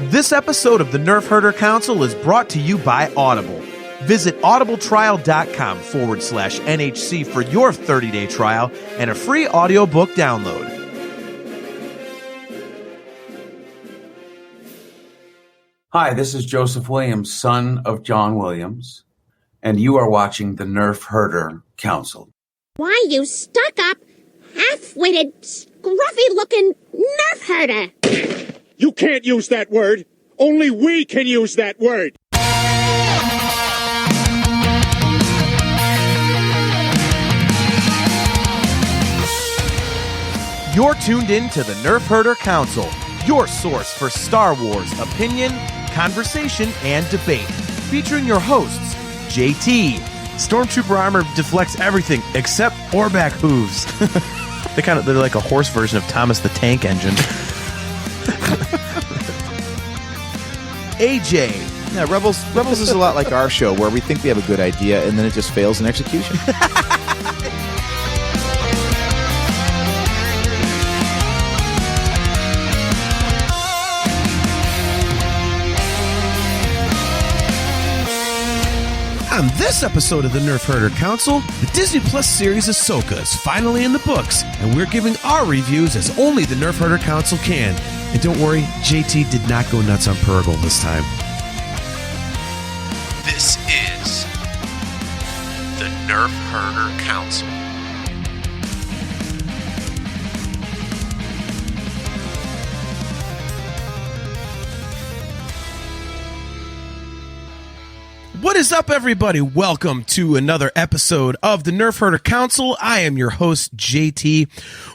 This episode of the Nerf Herder Council is brought to you by Audible. Visit audibletrial.com/NHC for your 30-day trial and a free audiobook download. Hi, this is Joseph Williams, son of John Williams, and you are watching the Nerf Herder Council. Why, you stuck-up, half-witted, scruffy-looking Nerf herder! You can't use that word! Only we can use that word! You're tuned in to the Nerf Herder Council, your source for Star Wars opinion, conversation, and debate. Featuring your hosts, JT. Stormtrooper armor deflects everything except Orback hooves. They're like a horse version of Thomas the Tank Engine. AJ. Yeah, Rebels is a lot like our show, where we think we have a good idea and then it just fails in execution. On this episode of the Nerf Herder Council, the Disney Plus series Ahsoka is finally in the books, and we're giving our reviews as only the Nerf Herder Council can. And don't worry, JT did not go nuts on purrgil this time. This is the Nerf Herder Council. What is up, everybody? Welcome to another episode of the Nerf Herder Council. I am your host, JT.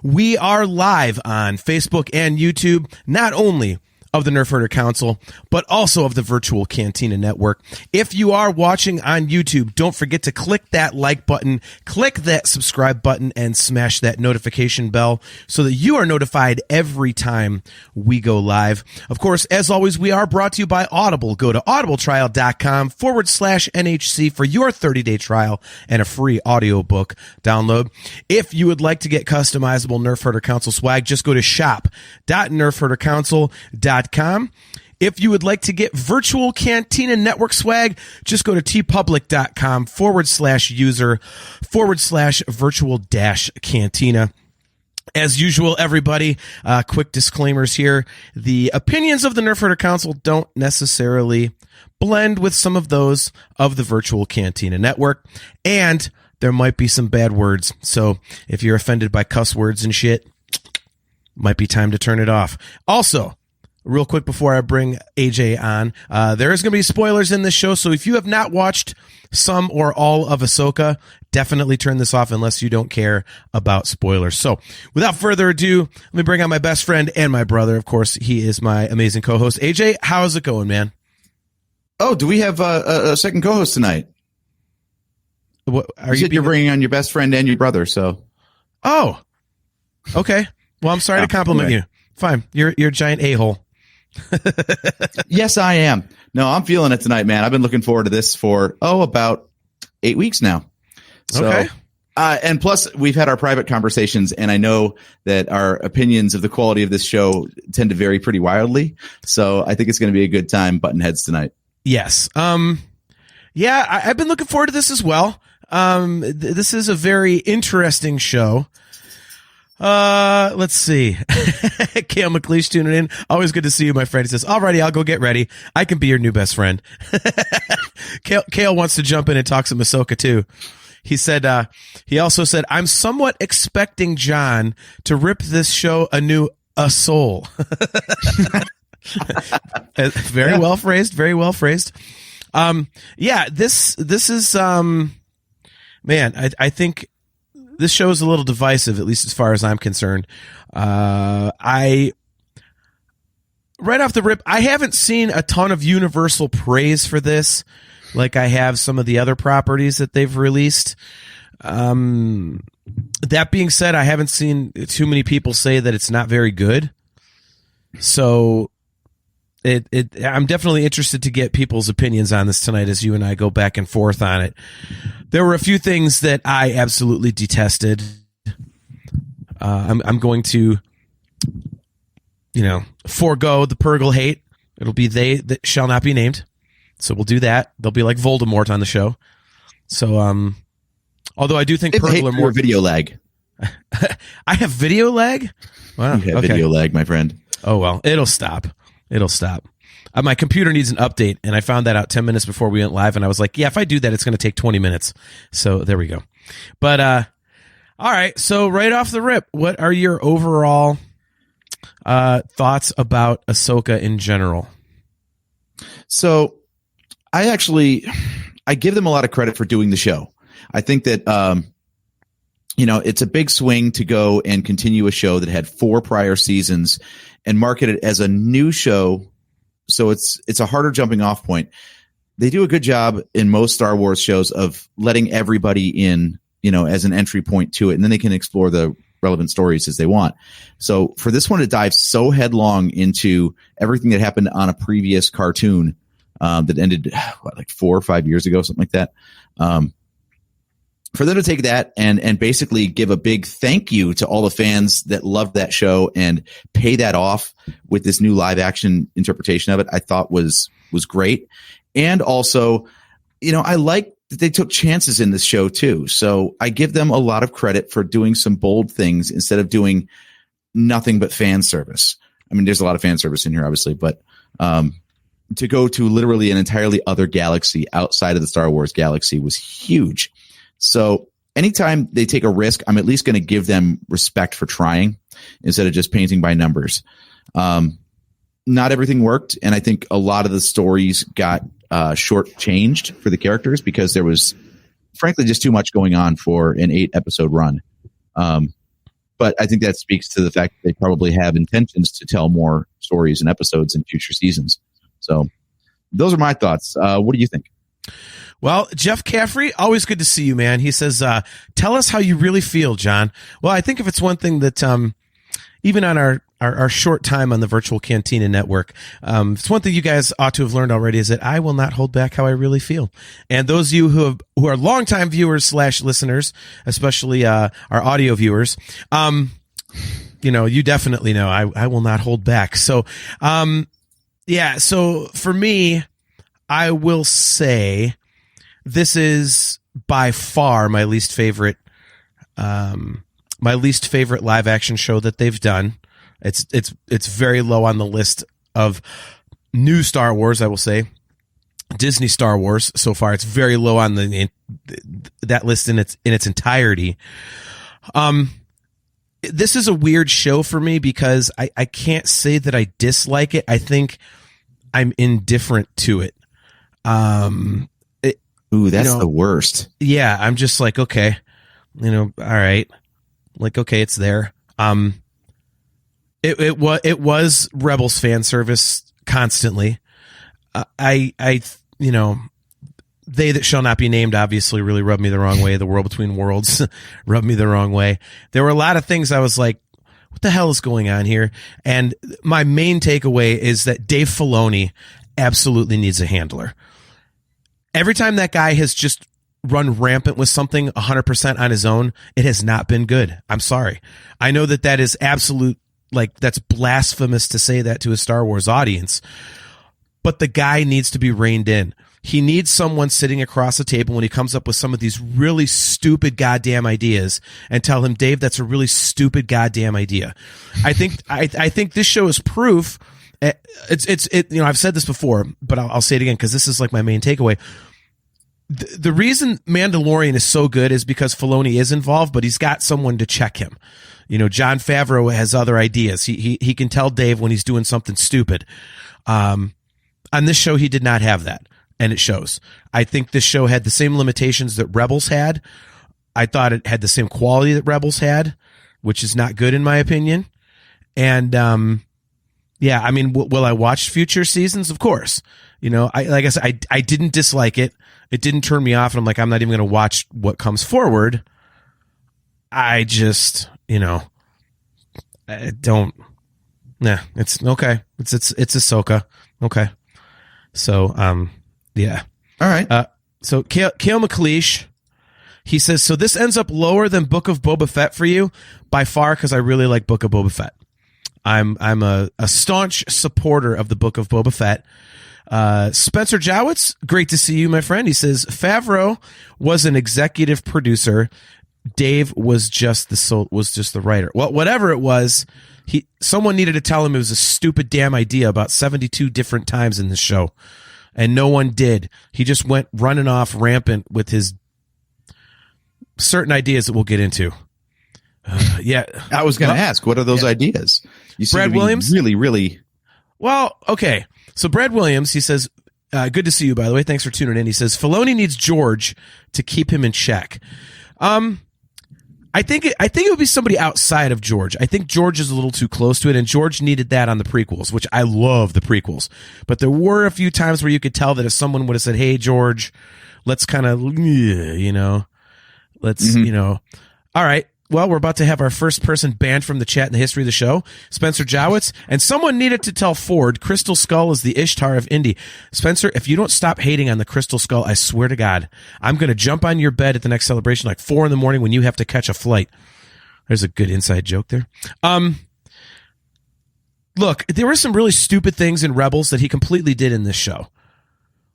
We are live on Facebook and YouTube, not only of the Nerf Herder Council, but also of the Virtual Cantina Network. If you are watching on YouTube, don't forget to click that like button, click that subscribe button, and smash that notification bell so that you are notified every time we go live. Of course, as always, we are brought to you by Audible. Go to audibletrial.com/NHC for your 30-day trial and a free audiobook download. If you would like to get customizable Nerf Herder Council swag, just go to shop.nerfherdercouncil.com. If you would like to get Virtual Cantina Network swag, just go to tpublic.com/user/virtual-cantina. As usual, everybody, quick disclaimers here. The opinions of the Nerf Herder Council don't necessarily blend with some of those of the Virtual Cantina Network, and there might be some bad words. So if you're offended by cuss words and shit, might be time to turn it off. Also, real quick before I bring AJ on, there is going to be spoilers in this show, so if you have not watched some or all of Ahsoka, definitely turn this off unless you don't care about spoilers. So, without further ado, let me bring on my best friend and my brother. Of course, he is my amazing co-host. AJ, how's it going, man? Oh, do we have a second co-host tonight? What, you're bringing on your best friend and your brother, so. Oh, okay. Well, I'm sorry to compliment you. Fine. You're a giant a-hole. Yes, I am. No, I'm feeling it tonight, man. I've been looking forward to this for, about 8 weeks now. So, okay. And plus, we've had our private conversations, and I know that our opinions of the quality of this show tend to vary pretty wildly. So I think it's going to be a good time butting heads tonight. Yes. Yeah, I've been looking forward to this as well. This is a very interesting show. Let's see. Kale McLeish tuning in. Always good to see you, my friend. He says, alrighty, I'll go get ready. I can be your new best friend. Kale wants to jump in and talk some Ahsoka too. He said, he also said, I'm somewhat expecting John to rip this show a new soul. Very well phrased. Very well phrased. Yeah, this is, man, I think this show is a little divisive, at least as far as I'm concerned. Right off the rip, I haven't seen a ton of universal praise for this, like I have some of the other properties that they've released. That being said, I haven't seen too many people say that it's not very good. So I'm definitely interested to get people's opinions on this tonight as you and I go back and forth on it. There were a few things that I absolutely detested. I'm going to, forego the purrgil hate It'll be they that shall not be named. So we'll do that. They'll be like Voldemort on the show. So, although I do think purrgil are more video lag. I have video lag. Wow. You have video lag, my friend. Oh, well, it'll stop. My computer needs an update, and I found that out 10 minutes before we went live, and I was like, yeah, if I do that, it's going to take 20 minutes. So there we go. But, all right, so right off the rip, what are your overall thoughts about Ahsoka in general? So I give them a lot of credit for doing the show. I think that, it's a big swing to go and continue a show that had 4 prior seasons and market it as a new show. So it's a harder jumping off point. They do a good job in most Star Wars shows of letting everybody in, as an entry point to it, and then they can explore the relevant stories as they want. So for this one to dive so headlong into everything that happened on a previous cartoon that ended like 4 or 5 years ago, something like that. For them to take that and basically give a big thank you to all the fans that loved that show and pay that off with this new live action interpretation of it, I thought was great. And also, I like that they took chances in this show too. So I give them a lot of credit for doing some bold things instead of doing nothing but fan service. I mean, there's a lot of fan service in here, obviously, but to go to literally an entirely other galaxy outside of the Star Wars galaxy was huge. So anytime they take a risk, I'm at least going to give them respect for trying instead of just painting by numbers. Not everything worked, and I think a lot of the stories got shortchanged for the characters because there was, frankly, just too much going on for an 8-episode run. But I think that speaks to the fact that they probably have intentions to tell more stories and episodes in future seasons. So those are my thoughts. What do you think? Well, Jeff Caffrey, always good to see you, man. He says, tell us how you really feel, John. Well, I think if it's one thing that even on our short time on the Virtual Cantina Network, it's one thing you guys ought to have learned already is that I will not hold back how I really feel. And those of you who are longtime viewers / listeners, especially our audio viewers, you definitely know I will not hold back. So, so for me, I will say this is by far my least favorite live action show that they've done. It's very low on the list of new Star Wars, I will say. Disney Star Wars so far. It's very low on that list in its entirety. This is a weird show for me because I can't say that I dislike it. I think I'm indifferent to it. Ooh, that's the worst. Yeah, I'm just like, okay, all right. Like, okay, it's there. It was Rebels fan service constantly. They that shall not be named obviously really rubbed me the wrong way. The World Between Worlds rubbed me the wrong way. There were a lot of things I was like, what the hell is going on here? And my main takeaway is that Dave Filoni absolutely needs a handler. Every time that guy has just run rampant with something 100% on his own, it has not been good. I'm sorry. I know that is absolute, that's blasphemous to say that to a Star Wars audience, but the guy needs to be reined in. He needs someone sitting across the table when he comes up with some of these really stupid goddamn ideas and tell him, Dave, that's a really stupid goddamn idea. I think this show is proof. I've said this before, but I'll say it again because this is like my main takeaway. The reason Mandalorian is so good is because Filoni is involved, but he's got someone to check him. John Favreau has other ideas. He can tell Dave when he's doing something stupid. On this show, he did not have that, and it shows. I think this show had the same limitations that Rebels had. I thought it had the same quality that Rebels had, which is not good in my opinion. And will I watch future seasons? Of course. Like I said, I didn't dislike it. It didn't turn me off, and I'm like, I'm not even going to watch what comes forward. I just, I don't. Nah, it's okay. It's Ahsoka. Okay. So, yeah. All right. So Kale McLeish, he says, so this ends up lower than Book of Boba Fett for you by far because I really like Book of Boba Fett. I'm a staunch supporter of the Book of Boba Fett. Spencer Jowitz, great to see you, my friend. He says Favreau was an executive producer. Dave was just the writer. Well, whatever it was, someone needed to tell him it was a stupid damn idea about 72 different times in the show, and no one did. He just went running off rampant with his certain ideas that we'll get into. Yeah, I was going to ask, what are those ideas? You seem Brad to be Williams? really, really. Well, okay. So Brad Williams, he says, good to see you, by the way. Thanks for tuning in. He says, Filoni needs George to keep him in check. I think it would be somebody outside of George. I think George is a little too close to it, and George needed that on the prequels, which I love the prequels. But there were a few times where you could tell that if someone would have said, hey, George, let's kind of, all right. Well, we're about to have our first person banned from the chat in the history of the show, Spencer Jowitz, and someone needed to tell Ford Crystal Skull is the Ishtar of Indy. Spencer, if you don't stop hating on the Crystal Skull, I swear to God, I'm going to jump on your bed at the next celebration like 4 a.m. when you have to catch a flight. There's a good inside joke there. Look, there were some really stupid things in Rebels that he completely did in this show.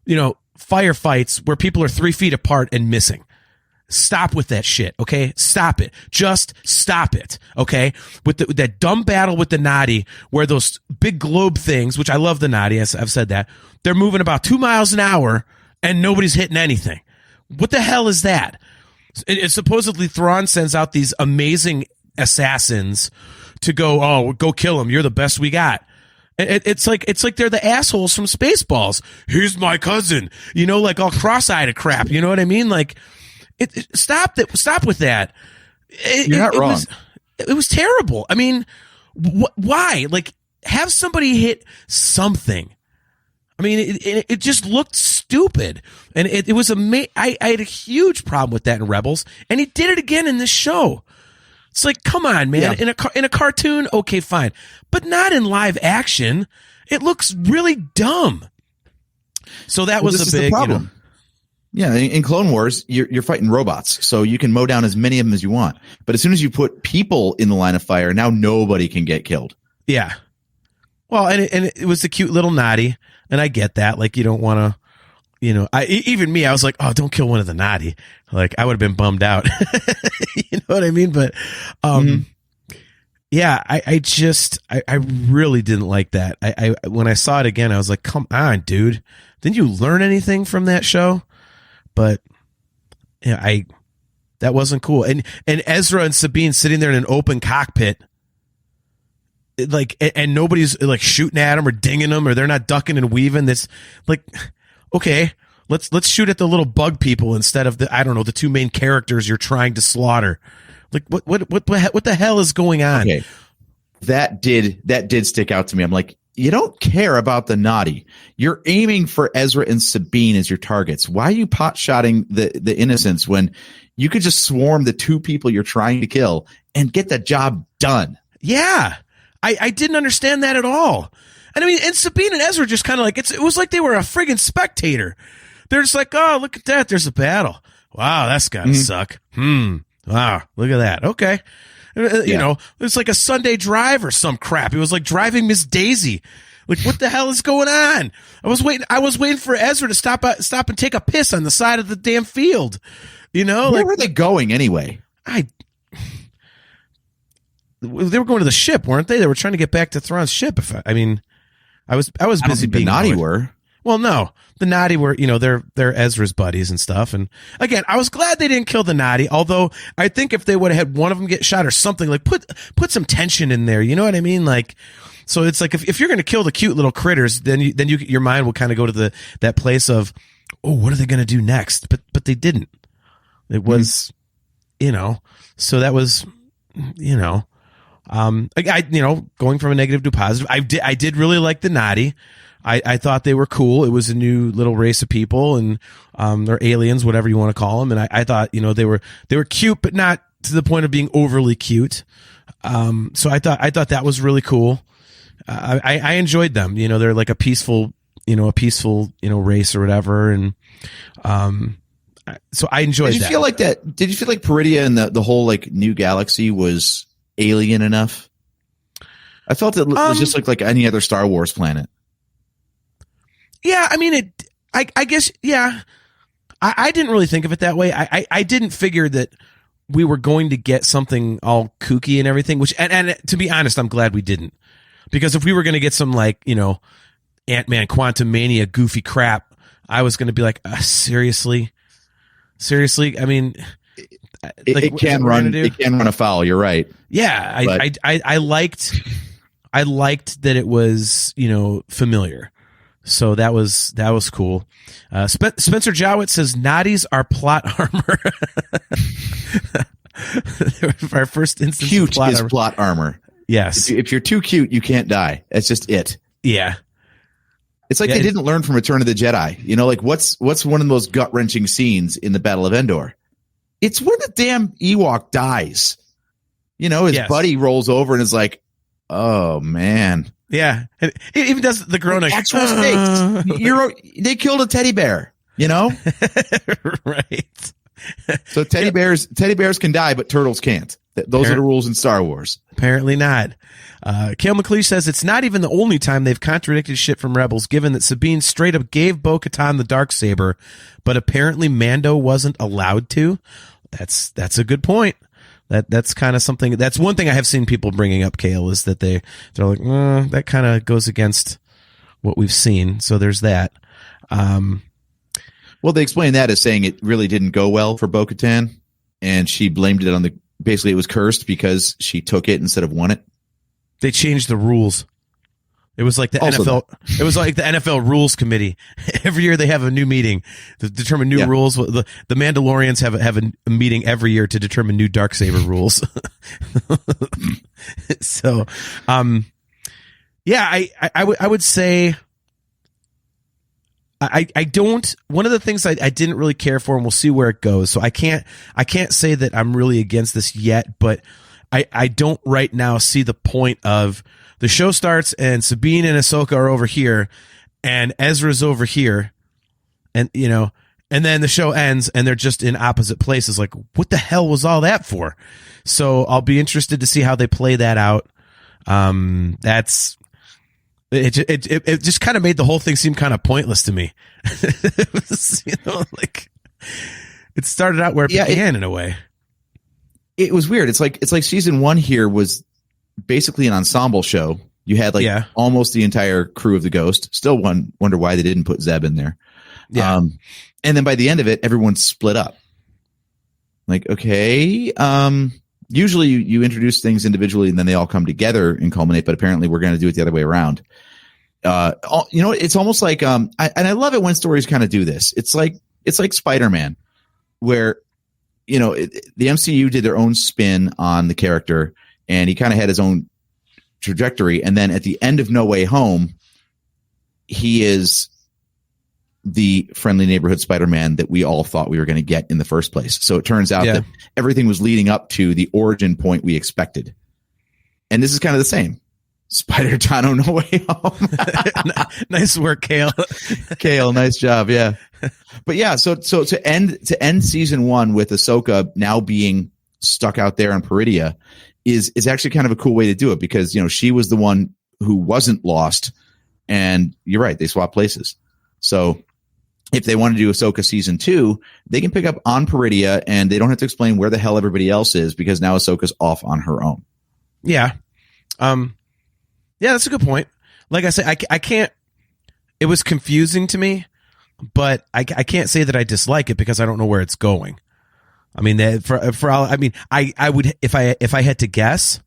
Firefights where people are 3 feet apart and missing. Stop with that shit, okay? Stop it. Just stop it, okay? With that dumb battle with the Nadi, where those big globe things, which I love the Nadi, I've said that, they're moving about 2 miles an hour and nobody's hitting anything. What the hell is that? It supposedly Thrawn sends out these amazing assassins to go kill them. You're the best we got. It's like they're the assholes from Spaceballs. Here's my cousin, like all cross-eyed crap. You know what I mean? Like, stop with that. You're not wrong. It was terrible. I mean, why? Like, have somebody hit something. I mean, it just looked stupid, and it was I had a huge problem with that in Rebels, and he did it again in this show. It's like, come on, man. Yeah. In a cartoon, okay, fine, but not in live action. It looks really dumb. So that was a big problem. Yeah, in Clone Wars, you're fighting robots, so you can mow down as many of them as you want. But as soon as you put people in the line of fire, now nobody can get killed. Yeah. Well, and it was the cute little Nadi, and I get that. Like, you don't want to, even me, I was like, oh, don't kill one of the Nadi. Like, I would have been bummed out. You know what I mean? But, yeah, I really didn't like that. When I saw it again, I was like, come on, dude. Didn't you learn anything from that show? But that wasn't cool. And Ezra and Sabine sitting there in an open cockpit, like, and nobody's like shooting at them or dinging them, or they're not ducking and weaving. That's like, okay, let's shoot at the little bug people instead of the 2 main characters you're trying to slaughter. Like, what the hell is going on? Okay. That did stick out to me. I'm like, you don't care about the Nadi. You're aiming for Ezra and Sabine as your targets. Why are you pot-shotting the innocents when you could just swarm the 2 people you're trying to kill and get the job done? Yeah. I didn't understand that at all. And I mean, and Sabine and Ezra just kind of like, it was like they were a friggin' spectator. They're just like, oh, look at that. There's a battle. Wow, that's gotta suck. Wow, look at that. Okay. It's like a Sunday drive or some crap. It was like driving Miss Daisy. Like, what the hell is going on? I was waiting for Ezra to stop and take a piss on the side of the damn field. Where were they going anyway? They were going to the ship, weren't they? They were trying to get back to Thrawn's ship. I was busy being the Nadi were. Well, no, the Nadi were, they're Ezra's buddies and stuff. And again, I was glad they didn't kill the Nadi. Although I think if they would have had one of them get shot or something, like put some tension in there. You know what I mean? Like, so it's like if you're going to kill the cute little critters, then your mind will kind of go to that place of, oh, what are they going to do next? But they didn't. It was, so that was, going from a negative to a positive. I did really like the Nadi. I thought they were cool. It was a new little race of people, and they're aliens, whatever you want to call them. And I thought, they were cute, but not to the point of being overly cute. So I thought that was really cool. I enjoyed them. They're like a peaceful race or whatever. And so I enjoyed that. Did you feel like that? Did you feel like Peridia and the whole like new galaxy was alien enough? I felt it just looked like any other Star Wars planet. Yeah, I mean, I guess, yeah. I didn't really think of it that way. I didn't figure that we were going to get something all kooky and everything, which, and to be honest, I'm glad we didn't. Because if we were going to get some, like, you know, Ant-Man Quantum Mania goofy crap, I was going to be like, seriously? I mean, it can run afoul. You're right. Yeah, I liked that it was, you know, familiar. So that was cool. Spencer Jowett says Noddies are plot armor. Our first instance cute of plot is armor. Plot armor. Yes. If you're too cute, you can't die. That's just it. Yeah. It's like they didn't learn from Return of the Jedi. You know, like what's one of the most gut wrenching scenes in the Battle of Endor? It's when the damn Ewok dies. You know, his buddy rolls over and is like, "Oh man." Yeah, and it even does the groan. Like, actual stakes. They killed a teddy bear. You know, right? So teddy bears can die, but turtles can't. Those are the rules in Star Wars. Apparently not. Cale McLeish says it's not even the only time they've contradicted shit from Rebels, given that Sabine straight up gave Bo-Katan the Darksaber, but apparently Mando wasn't allowed to. That's a good point. That's kind of something. That's one thing I have seen people bringing up, Cale, is that they're like, that kind of goes against what we've seen. So there's that. Well, they explained that as saying it really didn't go well for Bo-Katan, and she blamed it on basically it was cursed because she took it instead of won it. They changed the rules. It was like the NFL. It was like the NFL rules committee. Every year they have a new meeting to determine new rules. The Mandalorians have a meeting every year to determine new Darksaber rules. So, yeah, I would say I don't. One of the things I didn't really care for, and we'll see where it goes. So I can't say that I'm really against this yet, but I don't right now see the point of the show starts and Sabine and Ahsoka are over here and Ezra's over here, and you know, and then the show ends and they're just in opposite places. Like, what the hell was all that for? So I'll be interested to see how they play that out. That's it just kind of made the whole thing seem kind of pointless to me. It was, you know, like it started out where it began in a way. It was weird. It's like season 1 here was basically an ensemble show. You had almost the entire crew of the Ghost. Still wonder why they didn't put Zeb in there. Yeah. And then by the end of it, everyone's split up. Like, okay. Usually you introduce things individually and then they all come together and culminate, but apparently we're going to do it the other way around. You know, it's almost like, I love it when stories kind of do this. It's like Spider-Man, where, you know, the MCU did their own spin on the character and he kind of had his own trajectory. And then at the end of No Way Home, he is the friendly neighborhood Spider-Man that we all thought we were going to get in the first place. So it turns out that everything was leading up to the origin point we expected. And this is kind of the same. Spider-Tano, No Way Home. Nice work, Cale. Cale, nice job. Yeah. But yeah, so to end season 1 with Ahsoka now being stuck out there on Peridia is actually kind of a cool way to do it, because, you know, she was the one who wasn't lost, and you're right, they swap places. So if they want to do Ahsoka season 2, they can pick up on Peridia and they don't have to explain where the hell everybody else is, because now Ahsoka's off on her own. Yeah. Yeah, that's a good point. Like I said, I can't, it was confusing to me, but I can't say that I dislike it because I don't know where it's going. I mean, for all, I mean, I would, if I had to guess,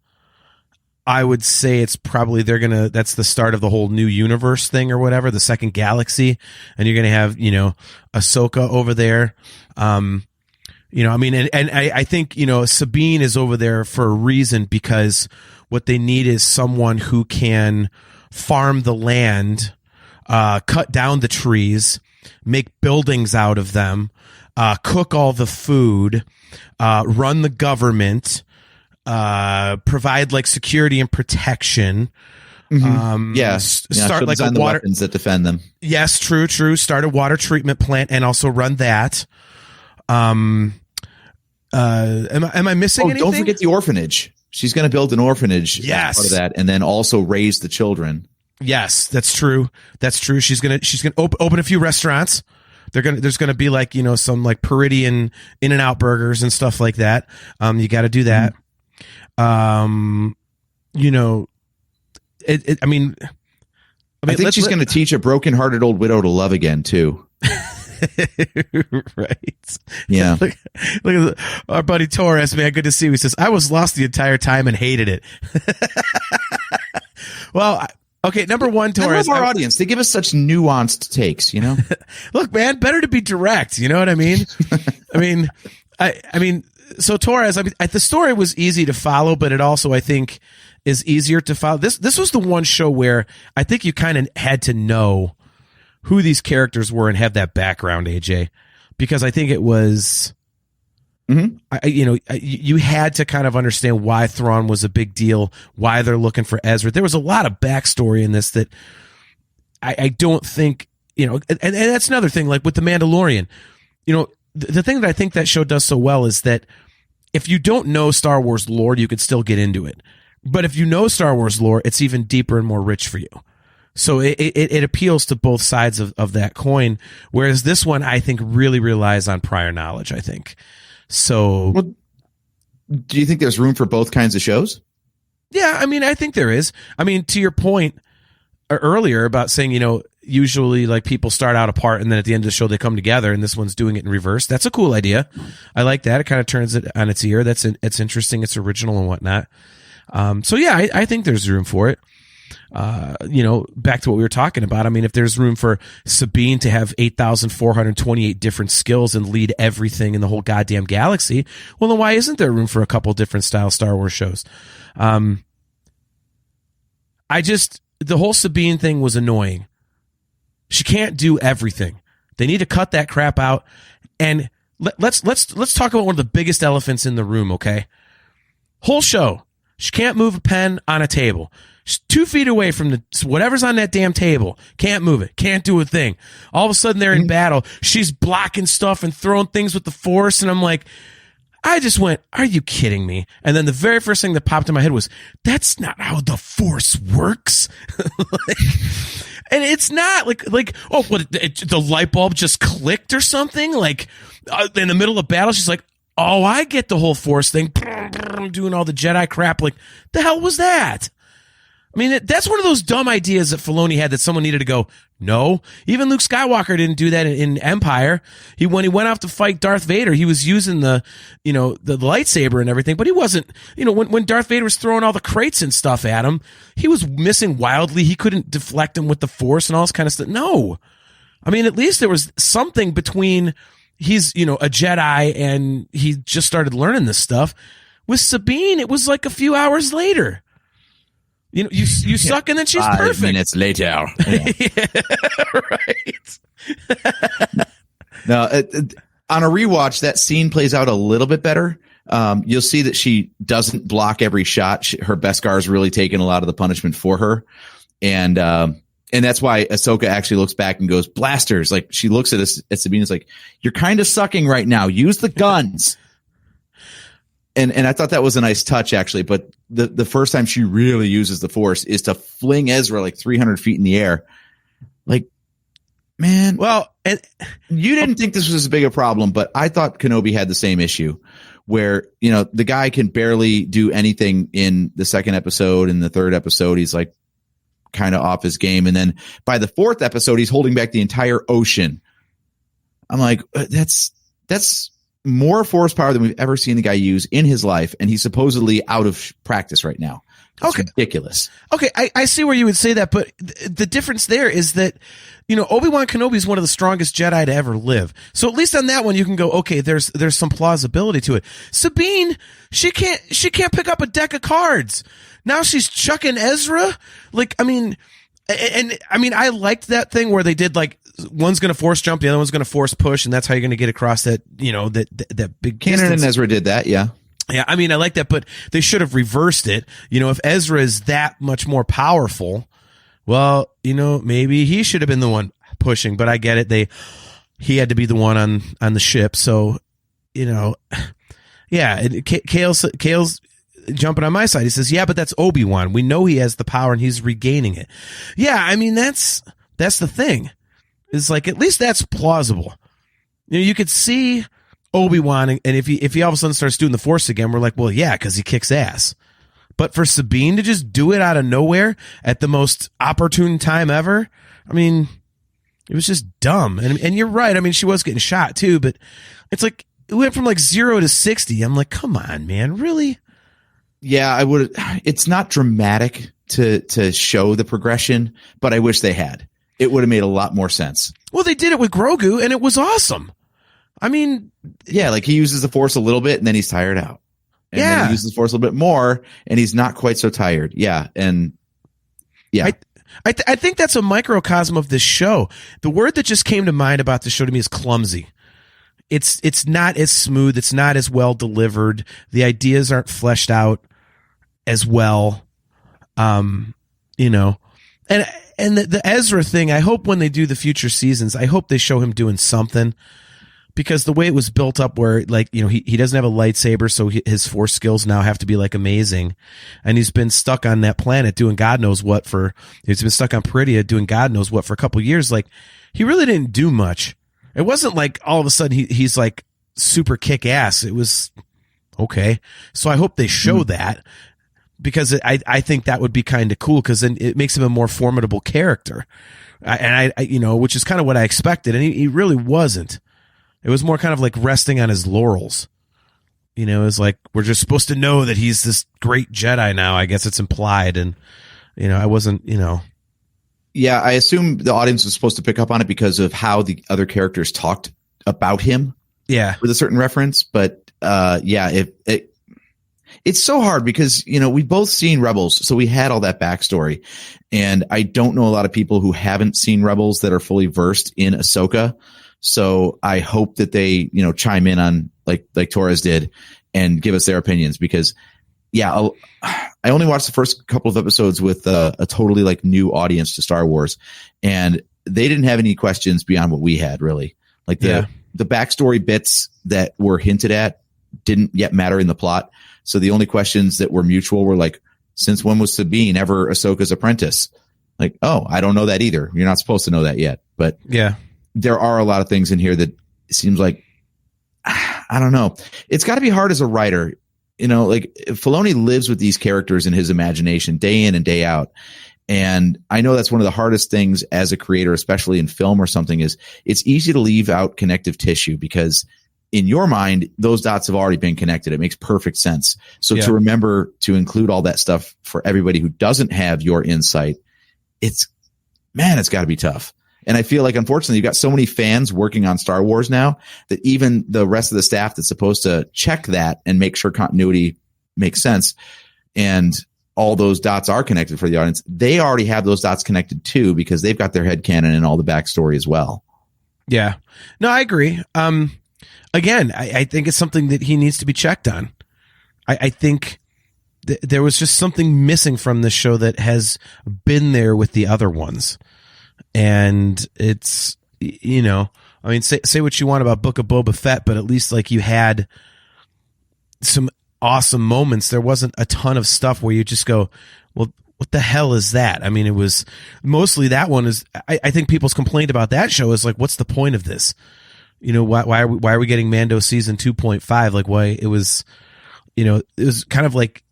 I would say it's probably that's the start of the whole new universe thing or whatever, the second galaxy. And you're going to have, you know, Ahsoka over there. You know, I mean, and I think, you know, Sabine is over there for a reason, because what they need is someone who can farm the land, cut down the trees, make buildings out of them, cook all the food, run the government, provide like security and protection. Mm-hmm. Start like the weapons that defend them. Yes, true. Start a water treatment plant and also run that. Am I missing anything? Don't forget the orphanage. She's going to build an orphanage. Yes. As part of that, and then also raise the children. Yes, that's true. That's true. She's gonna open a few restaurants. There's gonna be like, you know, some like purrgil In-N-Out burgers and stuff like that. You got to do that. You know, I mean, I think she's going to teach a broken-hearted old widow to love again too. Right. Yeah. Look at our buddy Torres, man. Good to see you. He says, I was lost the entire time and hated it. Well, okay. Number one, Torres. I love our audience. They give us such nuanced takes, you know? Look, man, better to be direct. You know what I mean? I mean, so Torres, the story was easy to follow, but it also, I think, is easier to follow. This was the one show where I think you kind of had to know who these characters were and have that background, AJ, because I think it was, you had to kind of understand why Thrawn was a big deal, why they're looking for Ezra. There was a lot of backstory in this that I don't think, you know, and that's another thing, like with The Mandalorian, you know, the thing that I think that show does so well is that if you don't know Star Wars lore, you could still get into it. But if you know Star Wars lore, it's even deeper and more rich for you. So it appeals to both sides of that coin, whereas this one, I think, really relies on prior knowledge, I think. So, well, do you think there's room for both kinds of shows? Yeah, I mean, I think there is. I mean, to your point earlier about saying, you know, usually like people start out apart and then at the end of the show they come together, and this one's doing it in reverse. That's a cool idea. I like that. It kind of turns it on its ear. It's interesting. It's original and whatnot. So yeah, I think there's room for it. You know, back to what we were talking about. I mean, if there's room for Sabine to have 8,428 different skills and lead everything in the whole goddamn galaxy, well, then why isn't there room for a couple different style Star Wars shows? The whole Sabine thing was annoying. She can't do everything. They need to cut that crap out. And let's talk about one of the biggest elephants in the room, okay? Whole show. She can't move a pen on a table. She's 2 feet away from whatever's on that damn table. Can't move it. Can't do a thing. All of a sudden they're in battle. She's blocking stuff and throwing things with the Force. And I'm like, I just went, are you kidding me? And then the very first thing that popped in my head was, that's not how the Force works. And it's not like, oh, what, the light bulb just clicked or something? Like in the middle of battle, she's like, oh, I get the whole Force thing. Doing all the Jedi crap. Like, the hell was that? I mean, that's one of those dumb ideas that Filoni had that someone needed to go, no. Even Luke Skywalker didn't do that in Empire. When he went off to fight Darth Vader, he was using the lightsaber and everything, but he wasn't, when Darth Vader was throwing all the crates and stuff at him, he was missing wildly. He couldn't deflect him with the Force and all this kind of stuff. No. I mean, at least there was something between he's, a Jedi and he just started learning this stuff. With Sabine, it was like a few hours later. You suck and then she's 5 perfect. 5 minutes later. Yeah, right. Now, on a rewatch, that scene plays out a little bit better. You'll see that she doesn't block every shot. Her Beskar is really taking a lot of the punishment for her. And that's why Ahsoka actually looks back and goes, blasters. Like, she looks at Sabine and is like, you're kind of sucking right now. Use the guns. And I thought that was a nice touch, actually. But the first time she really uses the Force is to fling Ezra like 300 feet in the air. Like, man. Well, and you didn't think this was as big a problem, but I thought Kenobi had the same issue where, the guy can barely do anything in the second episode. In the third episode, he's like kind of off his game. And then by the fourth episode, he's holding back the entire ocean. I'm like, that's more Force power than we've ever seen the guy use in his life, and he's supposedly out of practice right now. It's ridiculous. Okay, I see where you would say that, but the difference there is that, Obi-Wan Kenobi is one of the strongest Jedi to ever live. So at least on that one, you can go, okay, there's some plausibility to it. Sabine, she can't pick up a deck of cards. Now she's chucking Ezra. Like, I mean, I liked that thing where they did like, one's going to force jump, the other one's going to force push, and that's how you're going to get across that, that big Kanan distance. and Ezra did that, yeah. Yeah, I mean, I like that, but they should have reversed it. If Ezra is that much more powerful, well, maybe he should have been the one pushing, but I get it. He had to be the one on the ship. So, yeah, Kale's jumping on my side. He says, yeah, but that's Obi-Wan. We know he has the power and he's regaining it. Yeah, I mean, that's the thing. It's like, at least that's plausible. You know, you could see Obi-Wan, and if he all of a sudden starts doing the Force again, we're like, well, yeah, because he kicks ass. But for Sabine to just do it out of nowhere at the most opportune time ever, I mean, it was just dumb. And you're right. I mean, she was getting shot too, but it's like, it went from like 0 to 60. I'm like, come on, man, really? Yeah, I would. It's not dramatic to show the progression, but I wish they had. It would have made a lot more sense. Well, they did it with Grogu, and it was awesome. I mean, yeah, like he uses the Force a little bit, and then he's tired out. And then he uses the Force a little bit more, and he's not quite so tired. Yeah, and yeah. I think that's a microcosm of this show. The word that just came to mind about the show to me is clumsy. It's not as smooth. It's not as well delivered. The ideas aren't fleshed out as well. You know, and the Ezra thing, I hope when they do the future seasons, I hope they show him doing something, because the way it was built up where, like, you know, he doesn't have a lightsaber, so his Force skills now have to be like amazing. And he's been stuck on that planet doing God knows what he's been stuck on Peridia doing God knows what for a couple years. Like, he really didn't do much. It wasn't like all of a sudden he's like super kick ass. It was okay. So I hope they show that, because I think that would be kind of cool, because then it makes him a more formidable character. And I you know, which is kind of what I expected. And he really wasn't. It was more kind of like resting on his laurels. You know, it's like, we're just supposed to know that he's this great Jedi now. I guess it's implied. And, you know, I wasn't, you know. Yeah, I assume the audience was supposed to pick up on it because of how the other characters talked about him. Yeah. With a certain reference. But yeah, it's so hard because, you know, we've both seen Rebels, so we had all that backstory. And I don't know a lot of people who haven't seen Rebels that are fully versed in Ahsoka. So I hope that they, you know, chime in on like Torres did and give us their opinions, because yeah, I only watched the first couple of episodes with a totally like new audience to Star Wars, and they didn't have any questions beyond what we had, really. Like the backstory bits that were hinted at didn't yet matter in the plot. So the only questions that were mutual were like, since when was Sabine ever Ahsoka's apprentice? Like, oh, I don't know that either. You're not supposed to know that yet. But yeah, there are a lot of things in here that seems like, I don't know. It's got to be hard as a writer. You know, like Filoni lives with these characters in his imagination day in and day out. And I know that's one of the hardest things as a creator, especially in film or something, is it's easy to leave out connective tissue, because in your mind, those dots have already been connected. It makes perfect sense. So to remember to include all that stuff for everybody who doesn't have your insight, it's got to be tough. And I feel like, unfortunately, you've got so many fans working on Star Wars now that even the rest of the staff that's supposed to check that and make sure continuity makes sense and all those dots are connected for the audience, they already have those dots connected too, because they've got their headcanon and all the backstory as well. Yeah. No, I agree. Again, I think it's something that he needs to be checked on. I think there was just something missing from this show that has been there with the other ones. And it's, you know, I mean, say what you want about Book of Boba Fett, but at least like you had some awesome moments. There wasn't a ton of stuff where you just go, well, what the hell is that? I mean, it was mostly that one is, I think people's complaint about that show is like, what's the point of this? You know, why are we getting Mando season 2.5? Like, why it was, you know, it was kind of like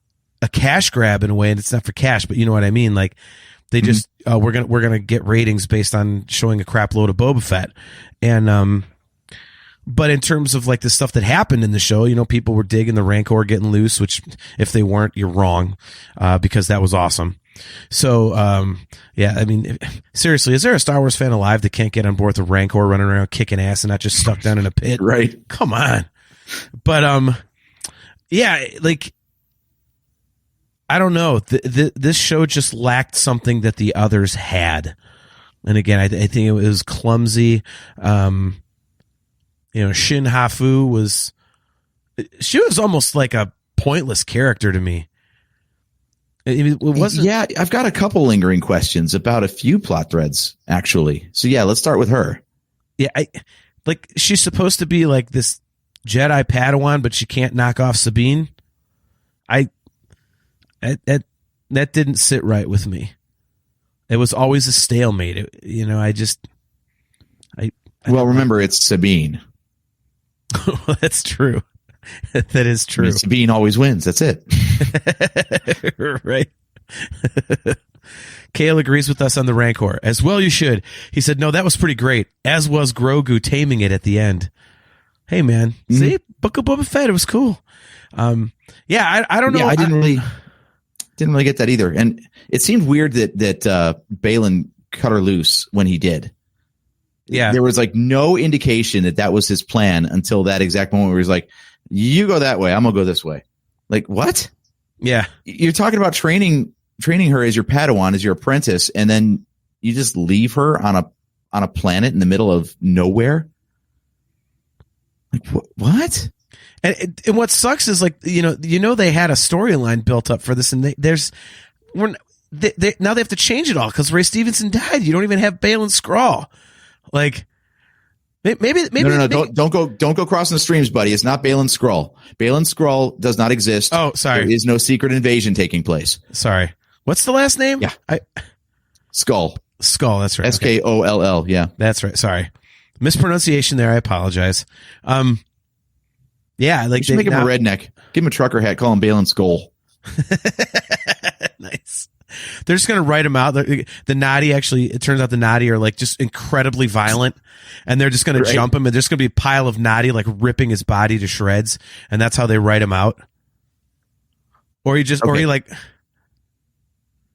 a cash grab in a way, and it's not for cash, but you know what I mean? Like, they just, we're gonna get ratings based on showing a crap load of Boba Fett. And, but in terms of like the stuff that happened in the show, you know, people were digging the Rancor getting loose, which if they weren't, you're wrong, because that was awesome. So, yeah, I mean, seriously, is there a Star Wars fan alive that can't get on board with the Rancor running around kicking ass and not just stuck down in a pit? Right. Come on. But, yeah, like, I don't know. This show just lacked something that the others had. And again, I think it was clumsy. You know, Shin Hafu she was almost like a pointless character to me. It wasn't. Yeah, I've got a couple lingering questions about a few plot threads, actually. So yeah, let's start with her. Yeah, like she's supposed to be like this Jedi Padawan, but she can't knock off Sabine. That didn't sit right with me. It was always a stalemate. Remember, it's Sabine. That's true. That is true. I mean, Sabine always wins. That's it. Right. Kale agrees with us on the Rancor. As well you should. He said, no, that was pretty great. As was Grogu taming it at the end. Hey, man. See? Book of Boba Fett. It was cool. I don't know. Yeah, I didn't really get that either. And it seemed weird that Balin cut her loose when he did. Yeah. There was like no indication that was his plan until that exact moment where he's like, you go that way, I'm going to go this way. Like, what? Yeah. You're talking about training her as your Padawan, as your apprentice, and then you just leave her on a planet in the middle of nowhere? Like, what? And what sucks is, like, they had a storyline built up for this, and now they have to change it all because Ray Stevenson died. You don't even have Balin Skrull. Like, maybe. No. Don't go crossing the streams, buddy. It's not Balin Skrull. Balin Skrull does not exist. Oh, sorry. There is no secret invasion taking place. Sorry. What's the last name? Yeah. Skull. That's right. Skoll. Yeah. That's right. Sorry. Mispronunciation there. I apologize. Yeah. Like, make him a redneck. Give him a trucker hat. Call him Balin Skull. Nice. They're just going to write him out. The Nadi, actually, it turns out the Nadi are like just incredibly violent, and they're just going to jump him, and there's going to be a pile of Nadi like ripping his body to shreds, and that's how they write him out. Or he just,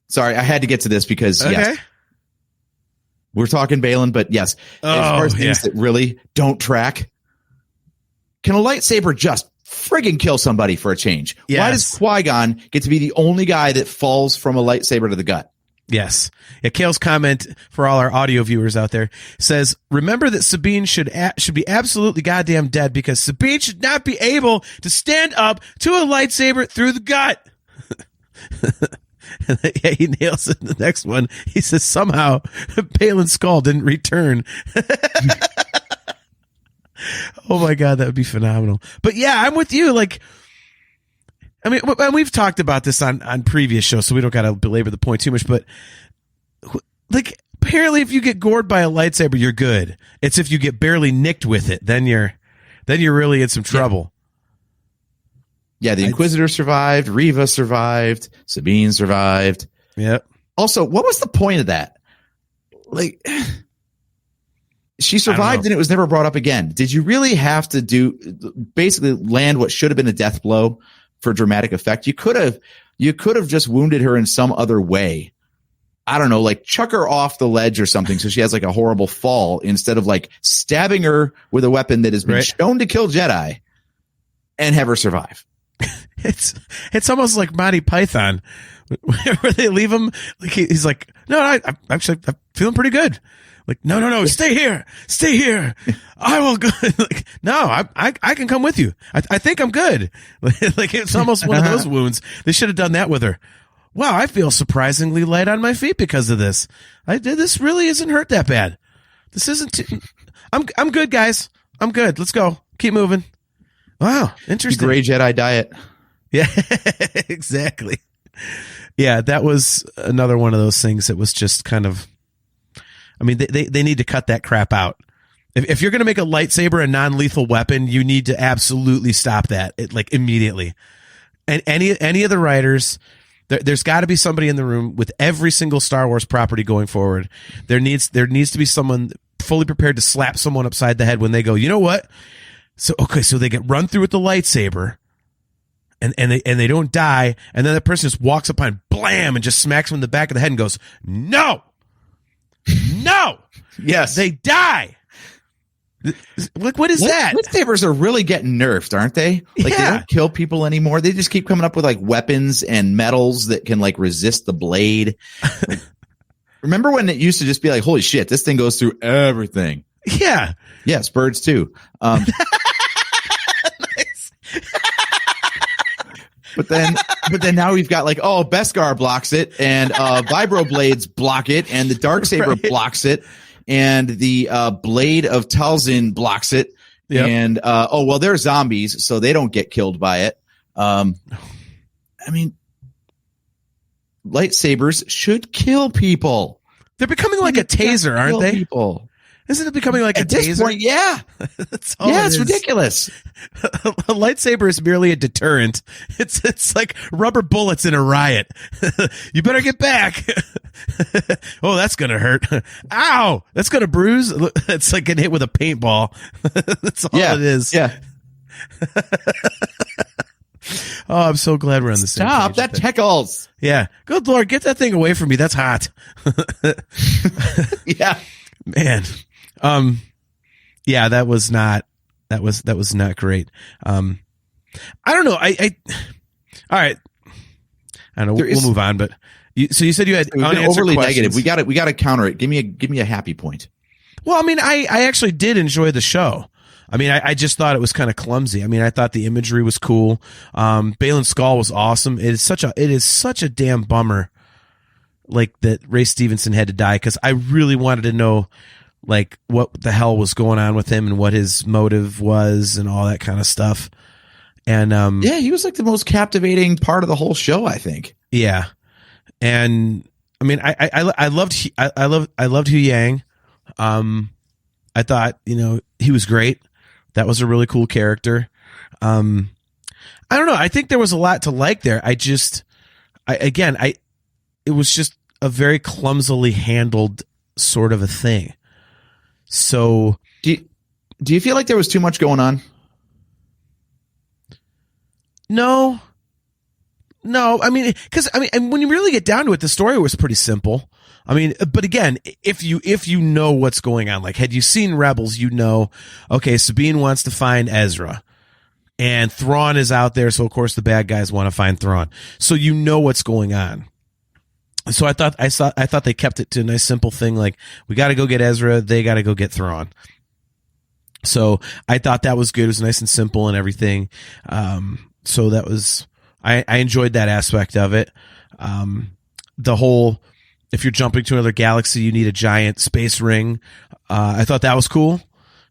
Sorry, I had to get to this because yes, we're talking Balin, but yes, as far as things that really don't track, can a lightsaber just friggin' kill somebody for a change? Yes. Why does Qui-Gon get to be the only guy that falls from a lightsaber to the gut? Yes. Yeah, Kale's comment for all our audio viewers out there says, remember that Sabine should be absolutely goddamn dead because Sabine should not be able to stand up to a lightsaber through the gut. Yeah, he nails it in the next one. He says, somehow Balin Skull didn't return. Oh my God, that would be phenomenal. But yeah, I'm with you. Like, I mean, we've talked about this on previous shows, so we don't got to belabor the point too much, but like, apparently if you get gored by a lightsaber, you're good. It's if you get barely nicked with it, then you're really in some trouble. Yeah, the Inquisitor survived, Reva survived, Sabine survived. Yep. Also, what was the point of that? Like, she survived and it was never brought up again. Did you really have to basically land what should have been a death blow for dramatic effect? You could have just wounded her in some other way. I don't know, like chuck her off the ledge or something so she has like a horrible fall instead of like stabbing her with a weapon that has been shown to kill Jedi and have her survive. It's almost like Monty Python where they leave him like he's like, no, I'm feeling pretty good. Like, no, stay here. I will go. Like, no, I can come with you. I think I'm good. Like, it's almost one of those wounds. They should have done that with her. Wow, I feel surprisingly light on my feet because of this. This really isn't hurt that bad. This isn't. I'm good, guys. I'm good. Let's go. Keep moving. Wow, interesting. The Gray Jedi diet. Yeah, exactly. Yeah, that was another one of those things that was just kind of. I mean, they need to cut that crap out. If you're going to make a lightsaber a non-lethal weapon, you need to absolutely stop that like immediately. And any of the writers, there's got to be somebody in the room with every single Star Wars property going forward. There needs to be someone fully prepared to slap someone upside the head when they go, you know what? So they get run through with the lightsaber, and they don't die, and then the person just walks up behind, blam, and just smacks them in the back of the head and goes, no. Yes. They die. Like, what is that? Lightsabers are really getting nerfed, aren't they? Like, they don't kill people anymore. They just keep coming up with like weapons and metals that can like resist the blade. Like, remember when it used to just be like, holy shit, this thing goes through everything. Yeah. Yes, birds too. Nice. But then now we've got like, Beskar blocks it, and vibroblades block it, and the Darksaber blocks it, and the blade of Talzin blocks it. Yep. And they're zombies, so they don't get killed by it. I mean, lightsabers should kill people. They're becoming like a taser, aren't they? People. Isn't it becoming like At a this taser? point, yeah. That's all Yeah, it it's is. ridiculous. A lightsaber is merely a deterrent. It's like rubber bullets in a riot. You better get back. Oh, that's gonna hurt. Ow, that's gonna bruise. It's like getting hit with a paintball. That's all it is. Yeah. Oh, I'm so glad we're on the same Stop. page. That tickles. Yeah. Good Lord, get that thing away from me. That's hot. Yeah. Man. Yeah, that was not great. I don't know. All right. I don't know. We'll move on, but so you said you had unanswered overly questions. negative. We got to counter it. Give me a happy point. Well, I mean, I actually did enjoy the show. I mean, I just thought it was kind of clumsy. I mean, I thought the imagery was cool. Balin Skull was awesome. It is such a damn bummer, like that Ray Stevenson had to die, because I really wanted to know, like, what the hell was going on with him and what his motive was and all that kind of stuff. And yeah, he was like the most captivating part of the whole show, I think. Yeah, and I mean, I loved Hu Yang. I thought, he was great. That was a really cool character. I don't know. I think there was a lot to like there. it was just a very clumsily handled sort of a thing. So do you feel like there was too much going on? No. I mean, and when you really get down to it, the story was pretty simple. I mean, but again, if you know what's going on, like, had you seen Rebels, okay, Sabine wants to find Ezra, and Thrawn is out there, so of course the bad guys want to find Thrawn. So you know what's going on. So I thought they kept it to a nice simple thing, like, we got to go get Ezra, they got to go get Thrawn. So I thought that was good. It was nice and simple and everything. So that was, I enjoyed that aspect of it. The whole, if you're jumping to another galaxy, you need a giant space ring. I thought that was cool.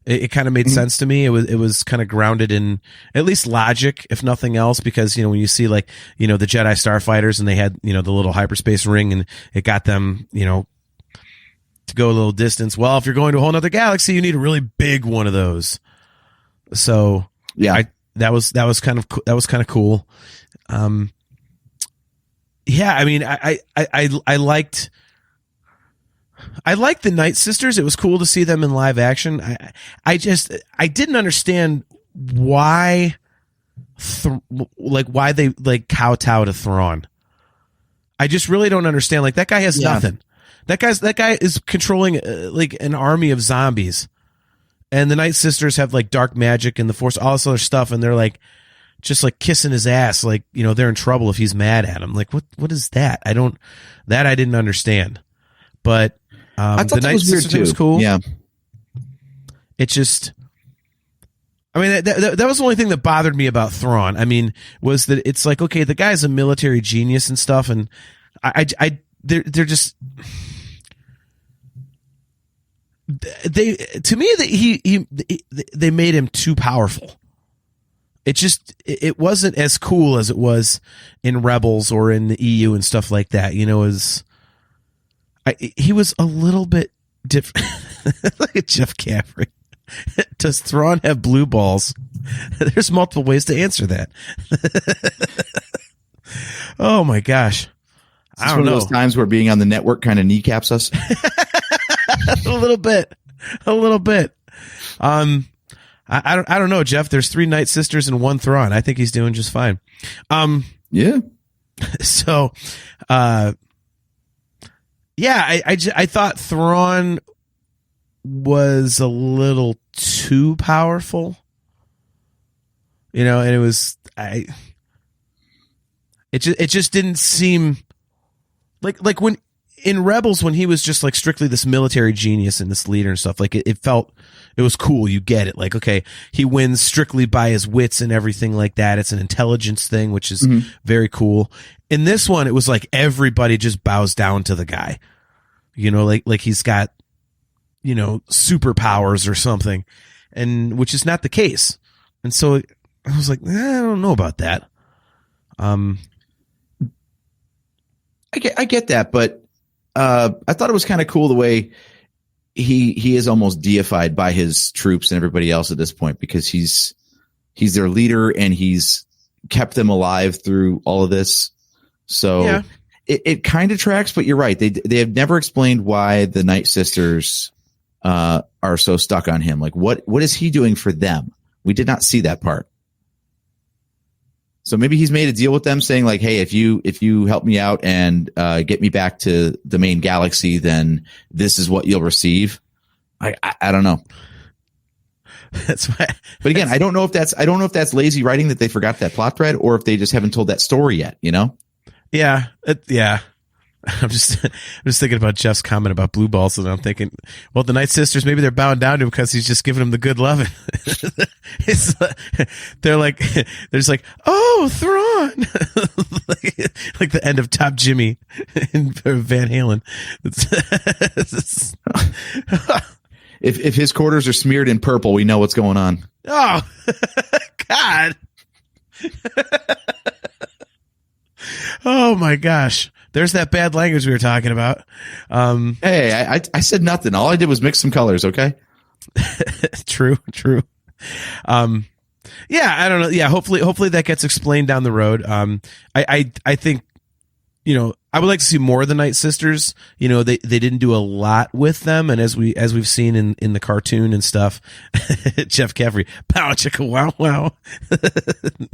It kind of made sense to me. It was kind of grounded in at least logic, if nothing else, because, when you see, like, the Jedi starfighters and they had, the little hyperspace ring and it got them, to go a little distance. Well, if you're going to a whole other galaxy, you need a really big one of those. So yeah, that was kind of cool. Yeah, I mean, I liked the Night Sisters. It was cool to see them in live action. I didn't understand why they like kowtow to Thrawn. I just really don't understand. Like, that guy has nothing. That guy is controlling like an army of zombies, and the Night Sisters have like dark magic and the Force, all this other stuff, and they're like just like kissing his ass, like, they're in trouble if he's mad at him. Like, what is that? I didn't understand. But I thought the that Night was weird Sisters too. was cool. Yeah, it just, I mean, that was the only thing that bothered me about Thrawn. I mean, was that it's like, okay, the guy's a military genius and stuff, and they're just, to me, they made him too powerful. It wasn't as cool as it was in Rebels or in the EU and stuff like that. He was a little bit different. Look at Jeff Caffrey. Does Thrawn have blue balls? There's multiple ways to answer that. Oh my gosh. I don't know. One of those times where being on the network kind of kneecaps us. A little bit. I don't know, Jeff. There's 3 Night Sisters and 1 Thrawn. I think he's doing just fine. Yeah. So, yeah, I thought Thrawn was a little too powerful, and it just didn't seem like when in Rebels, when he was just like strictly this military genius and this leader and stuff, like it felt, it was cool. You get it. Like, okay, he wins strictly by his wits and everything like that. It's an intelligence thing, which is very cool. In this one, it was like everybody just bows down to the guy, like he's got, superpowers or something, and which is not the case. And so I was like, I don't know about that. I get that, but I thought it was kind of cool the way he is almost deified by his troops and everybody else at this point, because he's their leader and he's kept them alive through all of this. So it kind of tracks, but you're right. They have never explained why the Night Sisters are so stuck on him. Like what is he doing for them? We did not see that part. So maybe he's made a deal with them saying like, hey, if you help me out and get me back to the main galaxy, then this is what you'll receive. I don't know. That's why. But again, I don't know if that's lazy writing that they forgot that plot thread, or if they just haven't told that story yet, you know? Yeah. I'm just thinking about Jeff's comment about blue balls, and I'm thinking, well, the Night Sisters, maybe they're bowing down to him because he's just giving them the good loving. They're just like, oh, Thrawn, like the end of Top Jimmy in Van Halen. If his quarters are smeared in purple, we know what's going on. Oh, God. Oh my gosh. There's that bad language we were talking about. Hey, I said nothing. All I did was mix some colors. Okay. True. Yeah, I don't know. Yeah. Hopefully that gets explained down the road. I think, I would like to see more of the Night Sisters. They didn't do a lot with them. And as we've seen in the cartoon and stuff, Jeff Caffrey, pow, chicka, wow, wow.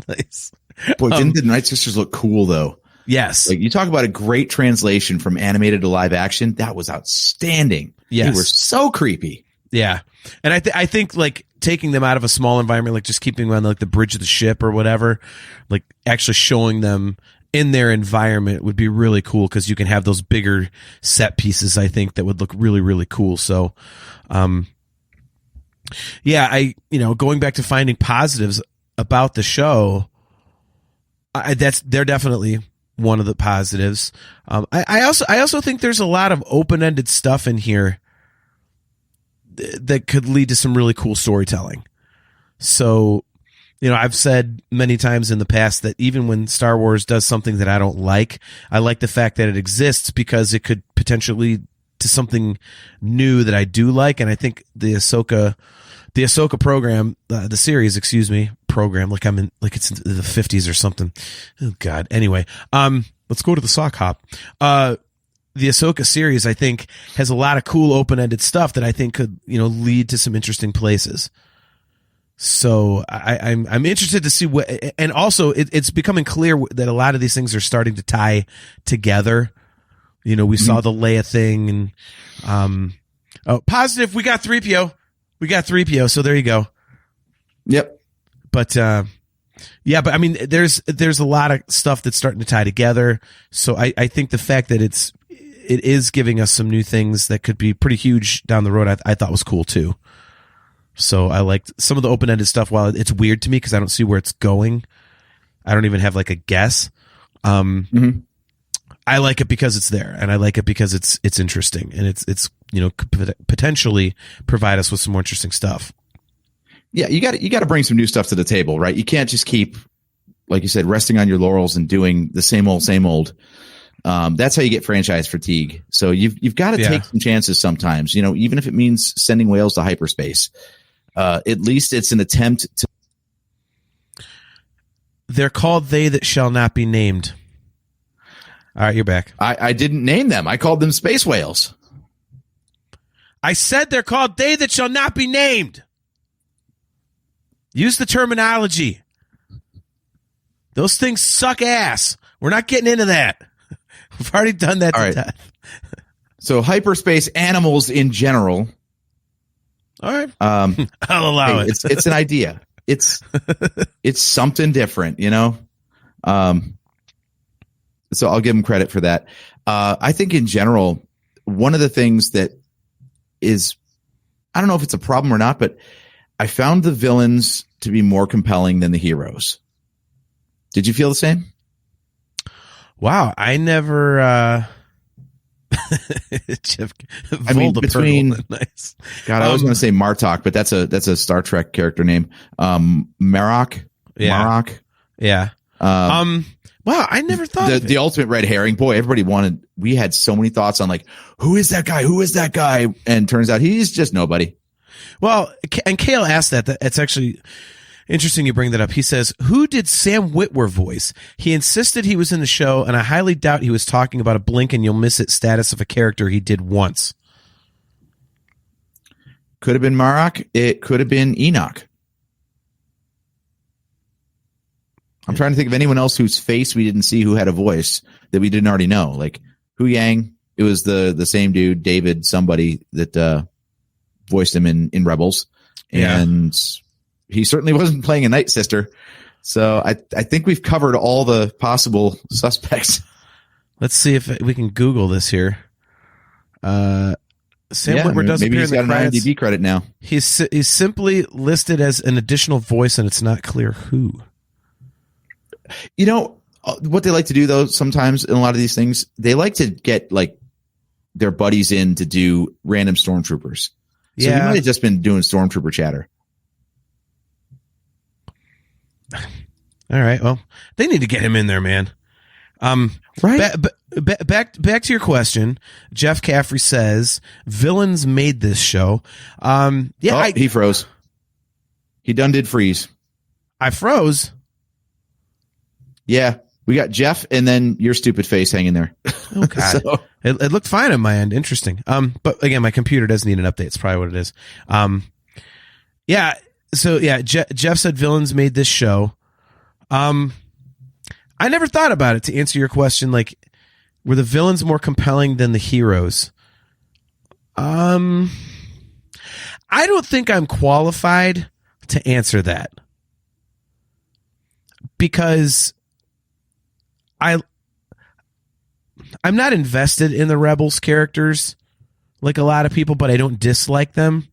Nice. Boy, didn't the Night Sisters look cool though? Yes. Like you talk about a great translation from animated to live action. That was outstanding. Yes. They were so creepy. Yeah. And I think like taking them out of a small environment, like just keeping them on like the bridge of the ship or whatever, like actually showing them in their environment would be really cool, because you can have those bigger set pieces, I think, that would look really, really cool. So, going back to finding positives about the show, they're definitely one of the positives. I also think there's a lot of open-ended stuff in here that could lead to some really cool storytelling. So, I've said many times in the past that even when Star Wars does something that I don't like, I like the fact that it exists, because it could potentially lead to something new that I do like. And I think the Ahsoka program, the series, program, like it's in the 50s or something. Oh God. Anyway, let's go to the sock hop. The Ahsoka series, I think, has a lot of cool open-ended stuff that I think could, lead to some interesting places. So I'm interested to see what, and also it's becoming clear that a lot of these things are starting to tie together. We saw the Leia thing, and positive. We got 3PO. So there you go. Yep. But but I mean, there's a lot of stuff that's starting to tie together. So I think the fact that it is giving us some new things that could be pretty huge down the road, I thought was cool too. So I liked some of the open-ended stuff. While it's weird to me because I don't see where it's going, I don't even have like a guess. I like it because it's there, and I like it because it's interesting, and it's could potentially provide us with some more interesting stuff. Yeah, you got to bring some new stuff to the table, right? You can't just keep, like you said, resting on your laurels and doing the same old. That's how you get franchise fatigue. So you've got to take some chances sometimes, even if it means sending whales to hyperspace. At least it's an attempt to. They're called They That Shall Not Be Named. All right, you're back. I didn't name them. I called them space whales. I said they're called They That Shall Not Be Named. Use the terminology. Those things suck ass. We're not getting into that. We've already done that to death. So hyperspace animals in general. All right. I'll allow it. It's an idea. It's something different, So I'll give them credit for that. I think in general, one of the things that is, I don't know if it's a problem or not, but I found the villains to be more compelling than the heroes. Did you feel the same? Wow, I never. Jeff, I mean, between nice. God, I was going to say Martok, but that's a Star Trek character name. Marok. Yeah. Marok. Yeah. Wow, I never thought of it. The ultimate red herring. Boy, we had so many thoughts on like, who is that guy? Who is that guy? And turns out he's just nobody. Well, and Kale asked that. It's actually interesting you bring that up. He says, who did Sam Witwer voice? He insisted he was in the show, and I highly doubt he was talking about a blink and you'll miss it status of a character he did once. Could have been Marok. It could have been Enoch. I'm trying to think of anyone else whose face we didn't see who had a voice that we didn't already know. Like Hu Yang, it was the same dude, David, somebody that voiced him in Rebels. And he certainly wasn't playing a Night Sister. So I think we've covered all the possible suspects. Let's see if we can Google this here. Sam Witwer does maybe appear he's in the got an credits. IMDb credit now. He's simply listed as an additional voice, and it's not clear who. You know what they like to do though? Sometimes in a lot of these things, they like to get like their buddies in to do random stormtroopers. So he might have just been doing stormtrooper chatter. All right. Well, they need to get him in there, man. Right. Back to your question. Jeff Caffrey says villains made this show. He froze. He done did freeze. I froze. Yeah, we got Jeff and then your stupid face hanging there. Oh God. So, it looked fine on my end. Interesting. But again, my computer does need an update. It's probably what it is. Jeff said villains made this show. I never thought about it to answer your question. Like, were the villains more compelling than the heroes? I don't think I'm qualified to answer that because I'm not invested in the Rebels characters like a lot of people, but I don't dislike them.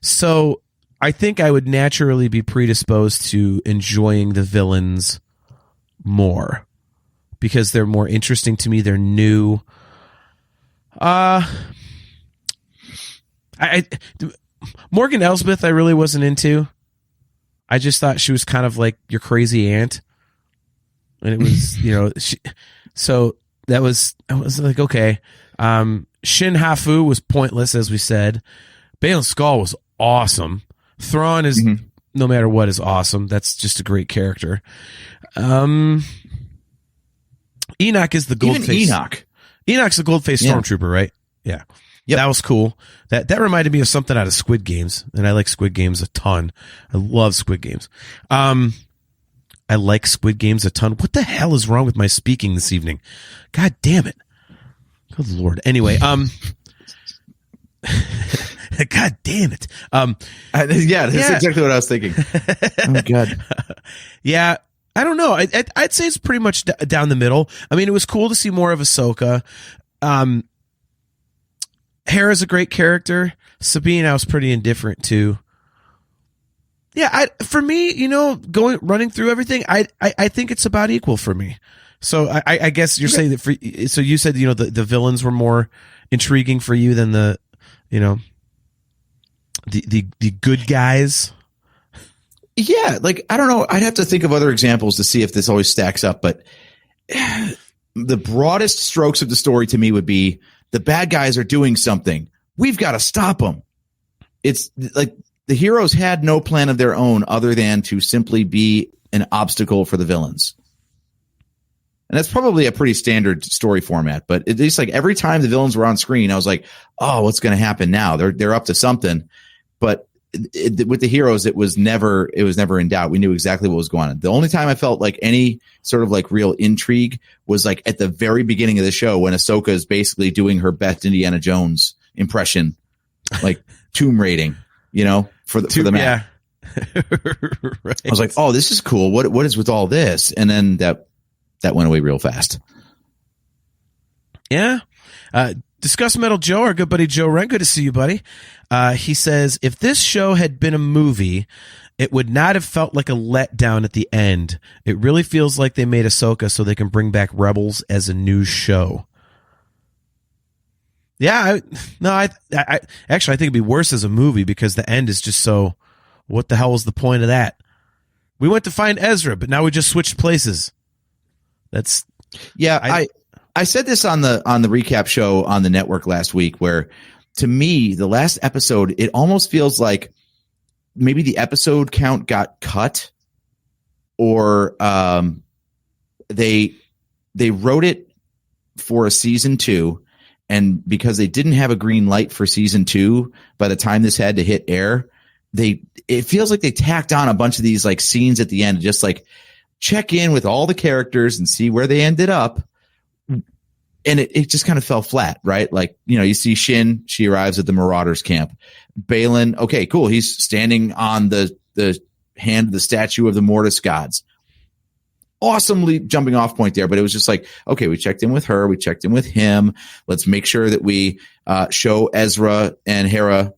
So I think I would naturally be predisposed to enjoying the villains more because they're more interesting to me. They're new. Morgan Elsbeth, I really wasn't into. I just thought she was kind of like your crazy aunt. And it was, so I was like, okay. Shin Hafu was pointless, as we said. Baylan Skoll was awesome. Thrawn is, no matter what, is awesome. That's just a great character. Enoch is the gold face. Enoch's the gold face stormtrooper, right? Yeah. Yep. That was cool. That reminded me of something out of Squid Games, and I like Squid Games a ton. I love Squid Games. I like Squid Games a ton. What the hell is wrong with my speaking this evening? God damn it. Good Lord. Anyway, God damn it. That's exactly what I was thinking. Oh God. Yeah. I don't know. I'd say it's pretty much down the middle. I mean, it was cool to see more of Ahsoka. Hera's a great character. Sabine, I was pretty indifferent to. Yeah, for me, running through everything, I think it's about equal for me. So I guess you're saying that so you said, the villains were more intriguing for you than the good guys. Yeah. Like, I don't know. I'd have to think of other examples to see if this always stacks up, but the broadest strokes of the story to me would be the bad guys are doing something. We've got to stop them. It's like, the heroes had no plan of their own other than to simply be an obstacle for the villains. And that's probably a pretty standard story format, but at least like every time the villains were on screen, I was like, oh, what's going to happen now? They're up to something. But with the heroes, it was never in doubt. We knew exactly what was going on. The only time I felt like any sort of like real intrigue was like at the very beginning of the show when Ahsoka is basically doing her best Indiana Jones impression, like tomb raiding, for the map. Yeah. Right. I was like, oh, this is cool. What is with all this? And then that went away real fast. Yeah. Discuss Metal Joe, our good buddy Joe Wren. Good to see you, buddy. He says, if this show had been a movie, it would not have felt like a letdown at the end. It really feels like they made Ahsoka so they can bring back Rebels as a new show. Yeah, I actually I think it'd be worse as a movie because the end is just so. What the hell was the point of that? We went to find Ezra, but now we just switched places. That's I said this on the recap show on the network last week, where to me, the last episode, it almost feels like maybe the episode count got cut, or they wrote it for a season 2, and because they didn't have a green light for season 2 by the time this had to hit air, it feels like they tacked on a bunch of these like scenes at the end, just like check in with all the characters and see where they ended up. And it just kind of fell flat, right? Like, you see Shin, she arrives at the Marauders camp. Balin, okay, cool. He's standing on the hand of the statue of the Mortis gods. Awesomely jumping off point there, but it was just like, okay, we checked in with her, we checked in with him. Let's make sure that we show Ezra and Hera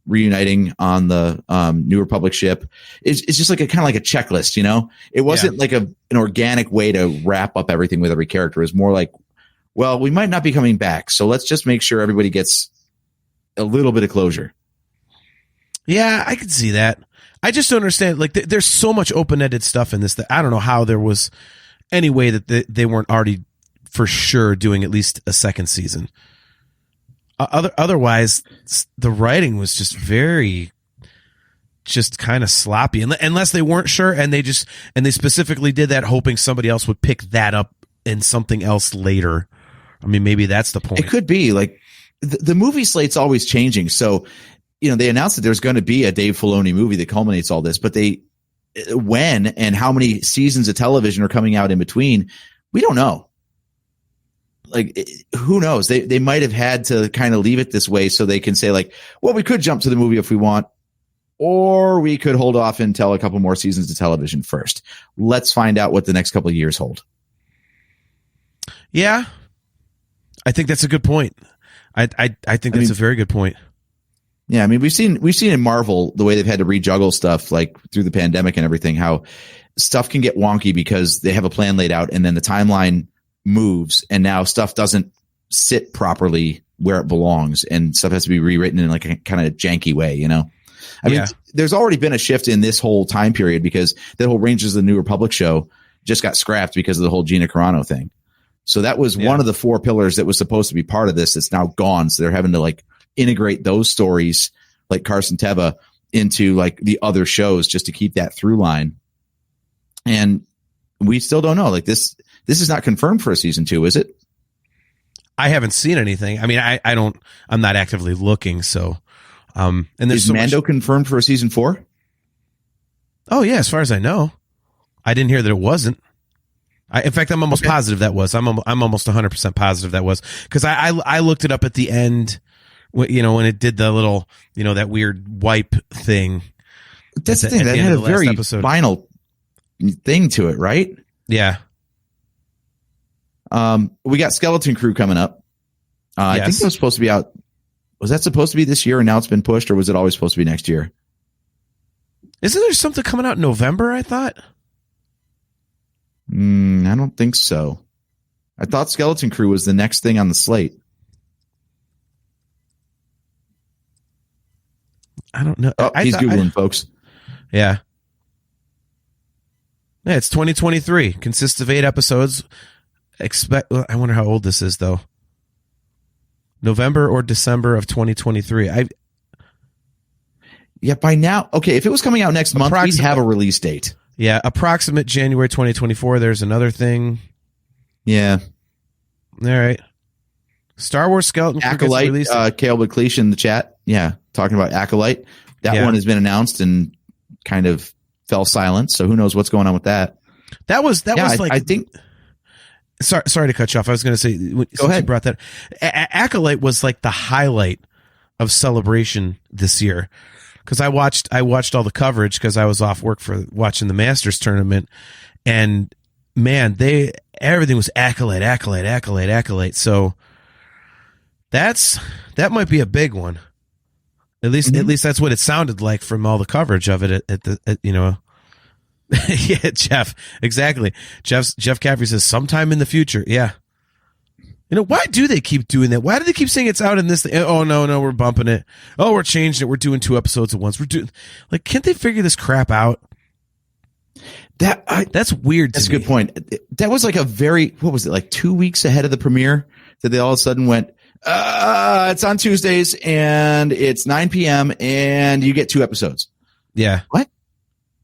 reuniting on the New Republic ship. It's just like a kind of like a checklist, It wasn't like an organic way to wrap up everything with every character. It was more like, well, we might not be coming back, so let's just make sure everybody gets a little bit of closure. Yeah, I could see that. I just don't understand. Like, there's so much open-ended stuff in this that I don't know how there was any way that they weren't already for sure doing at least a second season. Otherwise, the writing was just kind of sloppy, unless they weren't sure and they specifically did that hoping somebody else would pick that up in something else later. I mean, maybe that's the point. It could be like the movie slate's always changing. So, they announced that there's going to be a Dave Filoni movie that culminates all this, but when and how many seasons of television are coming out in between, we don't know. Like, who knows? They might have had to kind of leave it this way so they can say like, well, we could jump to the movie if we want, or we could hold off and tell a couple more seasons of television first. Let's find out what the next couple of years hold. Yeah, I think that's a good point. I think that's a very good point. Yeah, I mean, we've seen in Marvel the way they've had to rejuggle stuff like through the pandemic and everything, how stuff can get wonky because they have a plan laid out and then the timeline moves and now stuff doesn't sit properly where it belongs and stuff has to be rewritten in like a kind of janky way, I mean, there's already been a shift in this whole time period because the whole Rangers of the New Republic show just got scrapped because of the whole Gina Carano thing. So that was one of the 4 pillars that was supposed to be part of this that's now gone. So they're having to like integrate those stories like Carson Teva into like the other shows just to keep that through line. And we still don't know. Like this is not confirmed for a season 2, is it? I haven't seen anything. I mean, I'm not actively looking. So, and there's is Mando confirmed for a season 4? Oh yeah. As far as I know, I didn't hear that it wasn't. In fact, I'm almost positive that was. I'm almost 100% positive that was because I looked it up at the end, when it did the little, that weird wipe thing. That's the thing. That had a very final thing to it, right? Yeah. We got Skeleton Crew coming up. Yes. I think that was supposed to be out. Was that supposed to be this year and now it's been pushed, or was it always supposed to be next year? Isn't there something coming out in November, I thought? I don't think so. I thought Skeleton Crew was the next thing on the slate. I don't know. Oh, he's Googling, folks. Yeah. Yeah, it's 2023. Consists of 8 episodes. I wonder how old this is, though. November or December of 2023. Yeah, by now. Okay, if it was coming out next month, we'd have a release date. Yeah, approximate January 2024. There's another thing. Yeah. All right. Star Wars Skeleton Crew Acolyte, released. Caleb McLeish in the chat. Yeah, talking about Acolyte. That one has been announced and kind of fell silent. So who knows what's going on with that? That was like, I think. Sorry to cut you off. I was going to say, go ahead. You brought that. Acolyte was like the highlight of Celebration this year. Because I watched all the coverage because I was off work for watching the Masters tournament, and man, everything was Acolyte. So that might be a big one. At least that's what it sounded like from all the coverage of it. Yeah, Jeff, exactly. Jeff Caffrey says sometime in the future. Yeah. Why do they keep doing that? Why do they keep saying it's out in this thing? Oh, no, we're bumping it. Oh, we're changing it. We're doing 2 episodes at once. We're doing can't they figure this crap out? That's weird. That's a good point. That was like what was it, like 2 weeks ahead of the premiere that they all of a sudden went, it's on Tuesdays and it's 9 p.m. and you get 2 episodes. Yeah. What?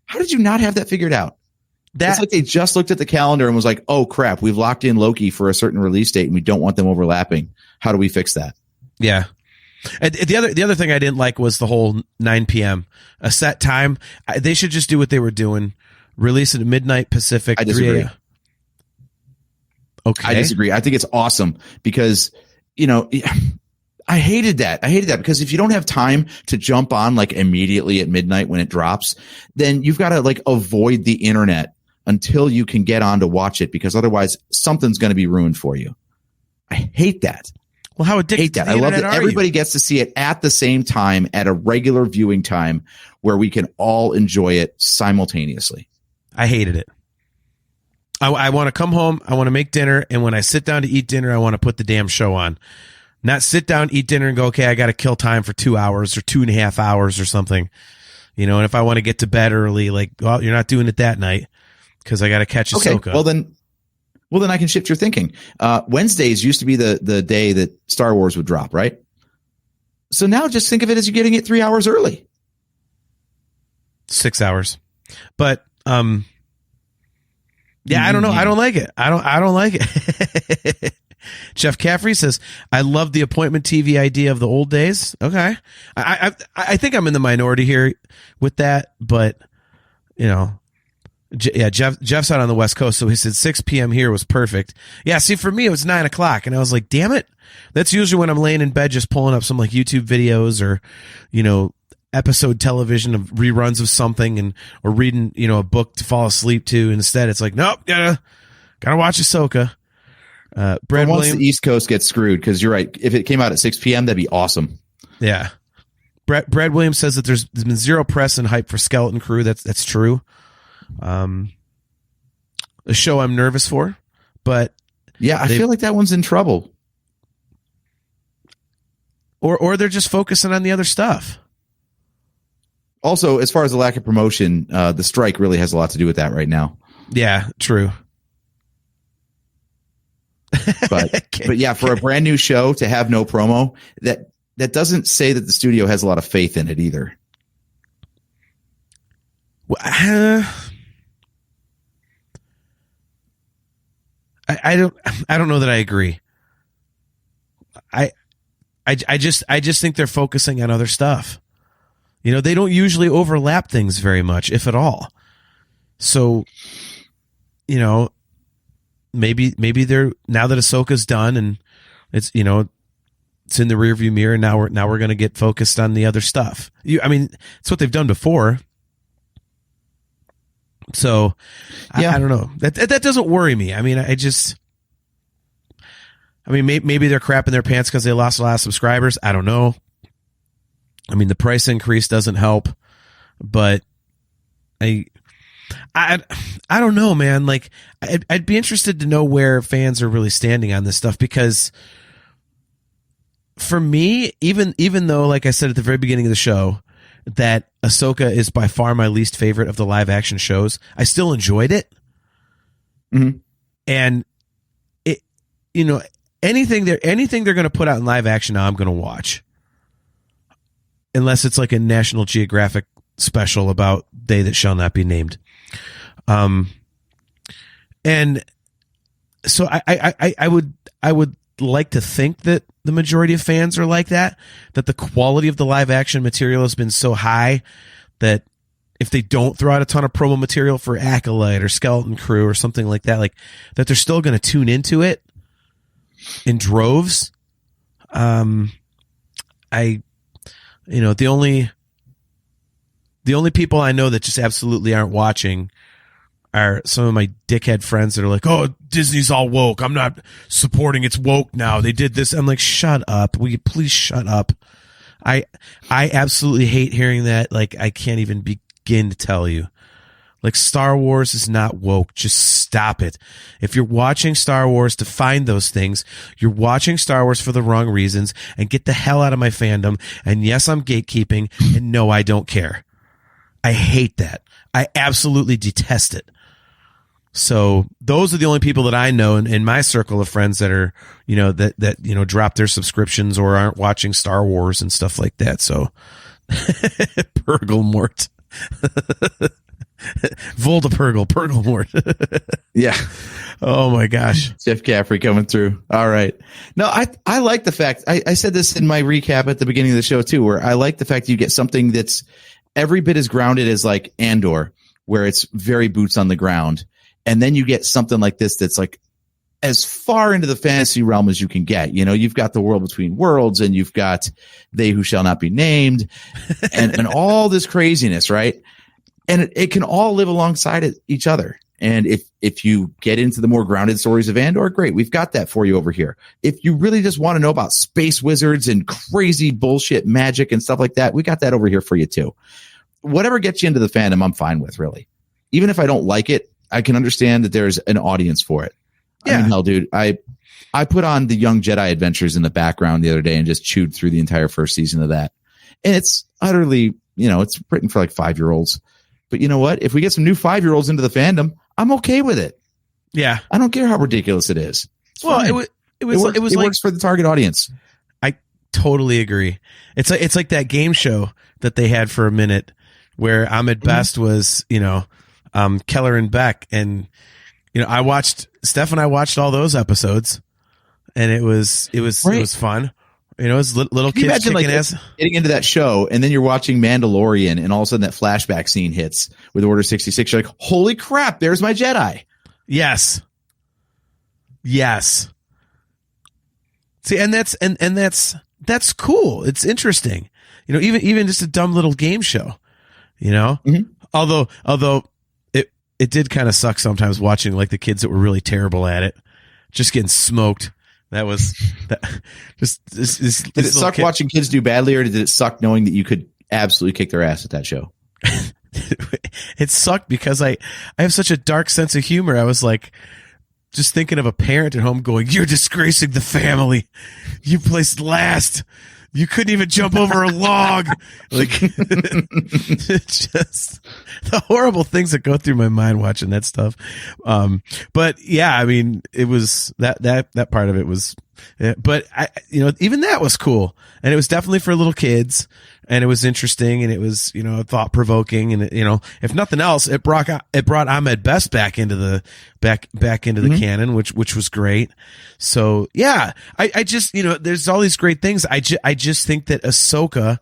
How did you not have that figured out? It's like they just looked at the calendar and was like, oh crap, we've locked in Loki for a certain release date and we don't want them overlapping. How do we fix that? Yeah. And the other thing I didn't like was the whole 9 p.m. a set time. They should just do what they were doing. Release it at midnight Pacific. I disagree. Okay. I disagree. I think it's awesome because, I hated that. Because if you don't have time to jump on like immediately at midnight when it drops, then you've got to like avoid the internet until you can get on to watch it, because otherwise something's going to be ruined for you. I hate that. Well, how addicted to the I love internet that are everybody you? gets to see it at the same time at a regular viewing time where we can all enjoy it simultaneously. I hated it. I want to come home. I want to make dinner. And when I sit down to eat dinner, I want to put the damn show on. Not sit down, eat dinner, and go, okay, I got to kill time for 2 hours or 2.5 hours or something. And if I want to get to bed early, like, well, you're not doing it that night because I got to catch Ahsoka. Okay, well then I can shift your thinking. Wednesdays used to be the day that Star Wars would drop, right? So now just think of it as you're getting it 3 hours early. 6 hours. But, yeah, I don't know. I don't like it. I don't like it. Jeff Caffrey says, I love the appointment TV idea of the old days. Okay. I think I'm in the minority here with that, but Jeff's out on the West Coast. So he said 6 p.m. here was perfect. Yeah. See, for me, it was 9 o'clock and I was like, damn it. That's usually when I'm laying in bed, just pulling up some like YouTube videos or, episode television of reruns of something or reading, a book to fall asleep to. Instead, it's like, nope, gotta watch Ahsoka. Brad Williams, the East Coast gets screwed because you're right. If it came out at 6 p.m., that'd be awesome. Yeah. Brad Williams says that there's been zero press and hype for Skeleton Crew. That's true. A show I'm nervous for, but yeah, I feel like that one's in trouble. Or they're just focusing on the other stuff. Also, as far as the lack of promotion, the strike really has a lot to do with that right now. Yeah, true. But yeah, for a brand new show to have no promo, that doesn't say that the studio has a lot of faith in it either. I don't know that I agree. I just think they're focusing on other stuff. They don't usually overlap things very much, if at all. So, maybe they're, now that Ahsoka's done and it's, it's in the rearview mirror. Now we're going to get focused on the other stuff. It's what they've done before. So yeah. I don't know. That doesn't worry me. Maybe they're crapping their pants because they lost a lot of subscribers. I don't know. The price increase doesn't help, but I don't know, man. Like, I'd be interested to know where fans are really standing on this stuff, because for me, even though, like I said at the very beginning of the show, that Ahsoka is by far my least favorite of the live action shows, I still enjoyed it. Mm-hmm. And it, anything they're going to put out in live action now, I'm going to watch. Unless it's like a National Geographic special about They That Shall Not Be Named. And so I would like to think that the majority of fans are like that the quality of the live action material has been so high that if they don't throw out a ton of promo material for Acolyte or Skeleton Crew or something like that, like that they're still going to tune into it in droves. The only people I know that just absolutely aren't watching are some of my dickhead friends that are like, oh, Disney's all woke. I'm not supporting it's woke now. They did this. I'm like, shut up. Will you please shut up? I absolutely hate hearing that. Like, I can't even begin to tell you. Like, Star Wars is not woke. Just stop it. If you're watching Star Wars to find those things, you're watching Star Wars for the wrong reasons, and get the hell out of my fandom. And yes, I'm gatekeeping, and no, I don't care. I hate that. I absolutely detest it. So those are the only people that I know in my circle of friends that are, that drop their subscriptions or aren't watching Star Wars and stuff like that. So purrgil mort. Volda purrgil mort. Yeah. Oh my gosh. Jeff Caffrey coming through. All right. No, I like the fact I said this in my recap at the beginning of the show too, where I like the fact you get something that's every bit as grounded as like Andor, where it's very boots on the ground. And then you get something like this that's like as far into the fantasy realm as you can get. You've got the world between worlds, and you've got they who shall not be named, and all this craziness, right? And it can all live alongside each other. And if you get into the more grounded stories of Andor, great, we've got that for you over here. If you really just want to know about space wizards and crazy bullshit magic and stuff like that, we got that over here for you too. Whatever gets you into the fandom, I'm fine with, really. Even if I don't like it, I can understand that there's an audience for it. Yeah. I mean, hell, dude, I put on the Young Jedi Adventures in the background the other day and just chewed through the entire first season of that. And it's utterly, it's written for like 5-year-olds. But you know what? If we get some new 5-year-olds into the fandom, I'm okay with it. Yeah. I don't care how ridiculous it is. It works for the target audience. I totally agree. It's like that game show that they had for a minute where Ahmed Best was, Keller and Beck, and Steph and I watched all those episodes, and it was fun. It was little kids kicking ass. Getting into that show, and then you're watching Mandalorian, and all of a sudden that flashback scene hits with Order 66. You're like, holy crap, there's my Jedi. Yes. See, and that's cool. It's interesting. Even just a dumb little game show. Although it did kind of suck sometimes watching like the kids that were really terrible at it just getting smoked. That was did it suck watching kids do badly, or did it suck knowing that you could absolutely kick their ass at that show? It sucked because I have such a dark sense of humor. I was like just thinking of a parent at home going, "You're disgracing the family. You placed last. You couldn't even jump over a log." Like, just the horrible things that go through my mind watching that stuff. But yeah, I mean, it was that part of it was, but even that was cool, and it was definitely for little kids, and it was interesting, and it was, thought provoking, and if nothing else, it brought Ahmed Best back into the canon, which was great. So yeah, I just, there's all these great things. I just think that Ahsoka,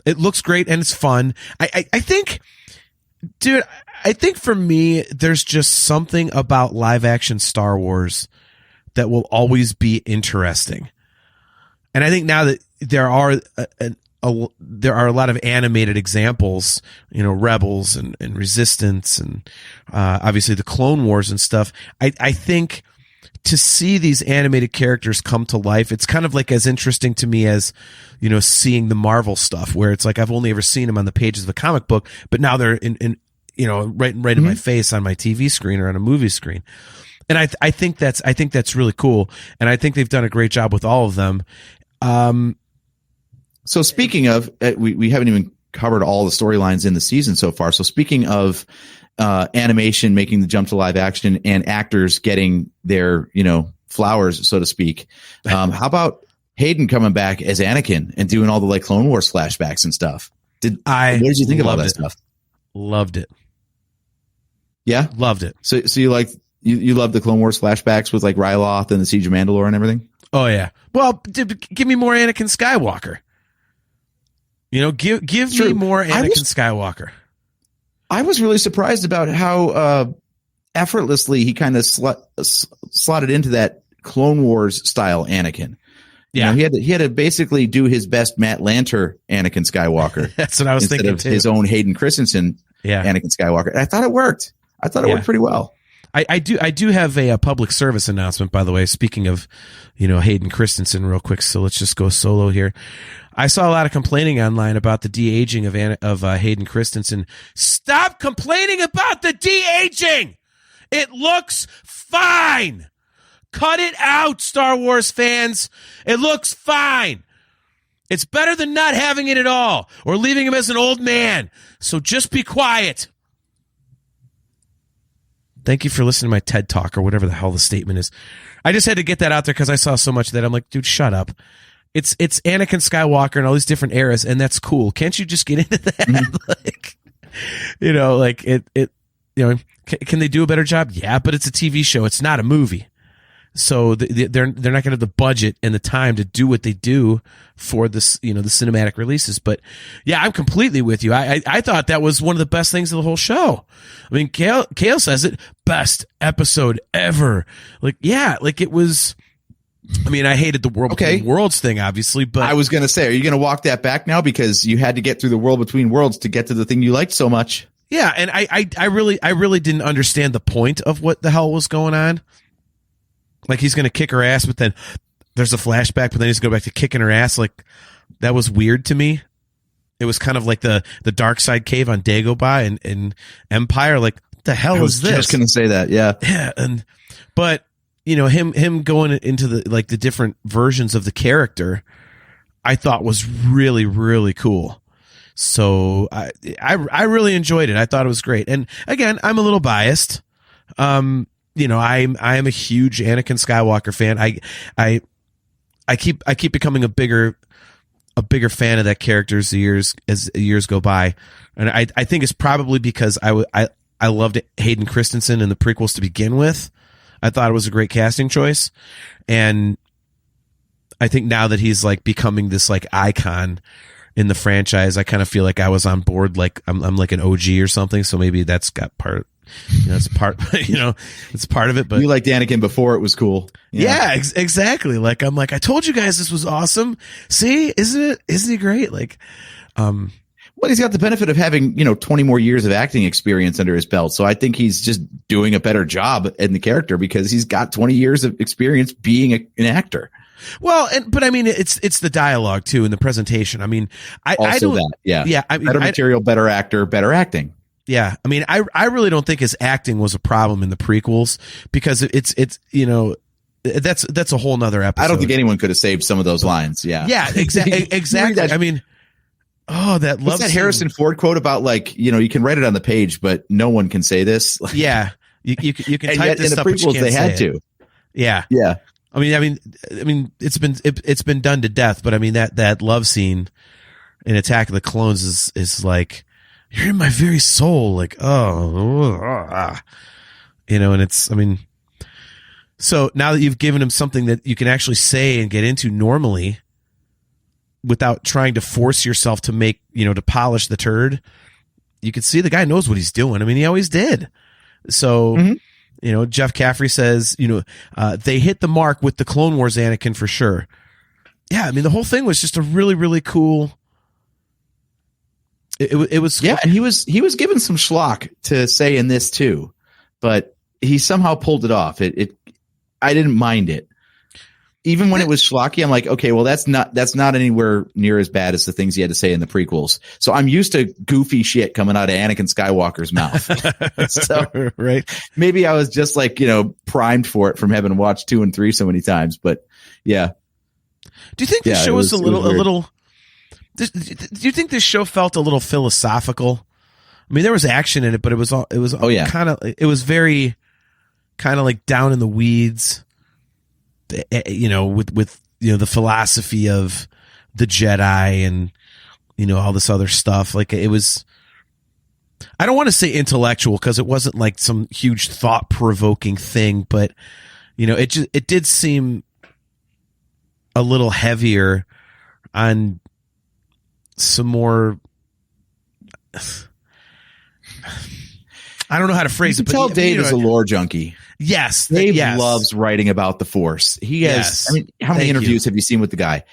it looks great and it's fun. I think, dude, I think for me, there's just something about live action Star Wars that will always be interesting. And I think now that there are a lot of animated examples, Rebels and Resistance and obviously the Clone Wars and stuff. I think to see these animated characters come to life, it's kind of like as interesting to me as, seeing the Marvel stuff, where it's like I've only ever seen them on the pages of a comic book, but now they're in right in my face on my TV screen or on a movie screen. And I think that's really cool. And I think they've done a great job with all of them. So speaking of, we haven't even covered all the storylines in the season so far. So speaking of animation making the jump to live action and actors getting their, flowers, so to speak, how about Hayden coming back as Anakin and doing all the like Clone Wars flashbacks and stuff? What did you think of all that stuff? Loved it. Yeah, loved it. So you love the Clone Wars flashbacks with like Ryloth and the Siege of Mandalore and everything? Oh yeah. Well, give me more Anakin Skywalker. Give me more Anakin Skywalker. I was really surprised about how effortlessly he kind of slotted into that Clone Wars style Anakin. Yeah, he had to basically do his best Matt Lanter Anakin Skywalker. That's what I was thinking instead of too. His own Hayden Christensen Anakin Skywalker. And I thought it worked. I thought it worked pretty well. I do have a public service announcement, by the way. Speaking of, Hayden Christensen, real quick. So let's just go solo here. I saw a lot of complaining online about the de-aging of Hayden Christensen. Stop complaining about the de-aging. It looks fine. Cut it out, Star Wars fans. It looks fine. It's better than not having it at all or leaving him as an old man. So just be quiet. Thank you for listening to my TED Talk or whatever the hell the statement is. I just had to get that out there because I saw so much of that. I'm like, dude, shut up. It's Anakin Skywalker and all these different eras, and that's cool. Can't you just get into that? Can they do a better job? Yeah, but it's a TV show. It's not a movie. So they're not going to have the budget and the time to do what they do for this, the cinematic releases. But yeah, I'm completely with you. I thought that was one of the best things of the whole show. I mean, Kale says it, best episode ever. It was. I mean, I hated the World Between Worlds thing, obviously, but I was going to say, are you going to walk that back now because you had to get through the World Between Worlds to get to the thing you liked so much? Yeah, and I really didn't understand the point of what the hell was going on. Like, he's going to kick her ass, but then there's a flashback, but then he's going to go back to kicking her ass. Like, that was weird to me. It was kind of like the dark side cave on Dagobah in Empire. Like, what the hell is this? I was just going to say that, yeah. Yeah, but him going into the different versions of the character, I thought was really, really cool. So I really enjoyed it. I thought it was great. And again, I'm a little biased. I am a huge Anakin Skywalker fan. I keep becoming a bigger fan of that character as years go by, and I think it's probably because I loved Hayden Christensen in the prequels to begin with. I thought it was a great casting choice, and I think now that he's like becoming this like icon in the franchise, I kind of feel like I was on board. Like I'm like an OG or something. So maybe that's got part. It's part. It's part of it. But you liked Anakin before it was cool. Yeah, exactly. Like I'm like, I told you guys this was awesome. See, isn't he great? Like, well, he's got the benefit of having, 20 more years of acting experience under his belt. So I think he's just doing a better job in the character because he's got 20 years of experience being an actor. Well, but I mean, it's the dialogue too and the presentation. I mean, I don't. That, yeah. Yeah. I mean, better material, better actor, better acting. Yeah. I mean, I really don't think his acting was a problem in the prequels because it's that's a whole nother episode. I don't think anyone could have saved some of those lines. Yeah. Yeah, exactly. I mean, that love. What's that Harrison Ford quote about you can write it on the page, but no one can say this? Yeah, you can and type yet, this in the stuff, but you prequels can't they had say to. It. Yeah, yeah. I mean, it's been done to death, but I mean that love scene in Attack of the Clones is like you're in my very soul, like and it's so now that you've given him something that you can actually say and get into normally, without trying to force yourself to make, to polish the turd, you can see the guy knows what he's doing. I mean, he always did. So, Jeff Caffrey says, they hit the mark with the Clone Wars Anakin for sure. Yeah. I mean, the whole thing was just a really, really cool. It was. Yeah. And he was given some schlock to say in this too, but he somehow pulled it off. I didn't mind it. Even when it was schlocky, I'm like, okay, well, that's not anywhere near as bad as the things he had to say in the prequels. So I'm used to goofy shit coming out of Anakin Skywalker's mouth. So right. Maybe I was just like, primed for it from having watched 2 and 3 so many times. But yeah. Do you think the show was a little? Do you think this show felt a little philosophical? I mean, there was action in it, but it was kind of, it was very kind of like down in the weeds. With the philosophy of the Jedi and all this other stuff. Like it was, I don't want to say intellectual because it wasn't like some huge thought provoking thing, but it did seem a little heavier on some more. I don't know how to phrase it, but tell Dave is a lore junkie. Yes. Dave loves writing about the Force. He has, yes. I mean, how many interviews have you seen with the guy?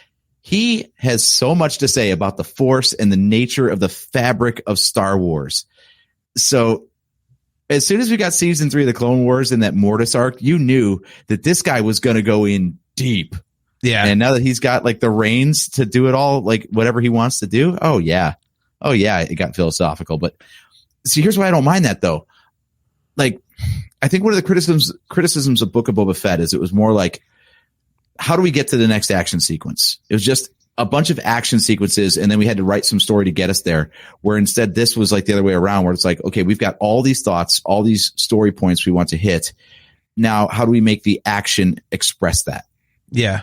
He has so much to say about the Force and the nature of the fabric of Star Wars. So as soon as we got season 3 of the Clone Wars and that Mortis arc, you knew that this guy was going to go in deep. Yeah. And now that he's got like the reins to do it all, like whatever he wants to do. Oh yeah. It got philosophical, but see, here's why I don't mind that though. Like, I think one of the criticisms of Book of Boba Fett is it was more like, how do we get to the next action sequence? It was just a bunch of action sequences, and then we had to write some story to get us there, where instead this was like the other way around, where it's like, okay, we've got all these thoughts, all these story points we want to hit. Now, how do we make the action express that? Yeah.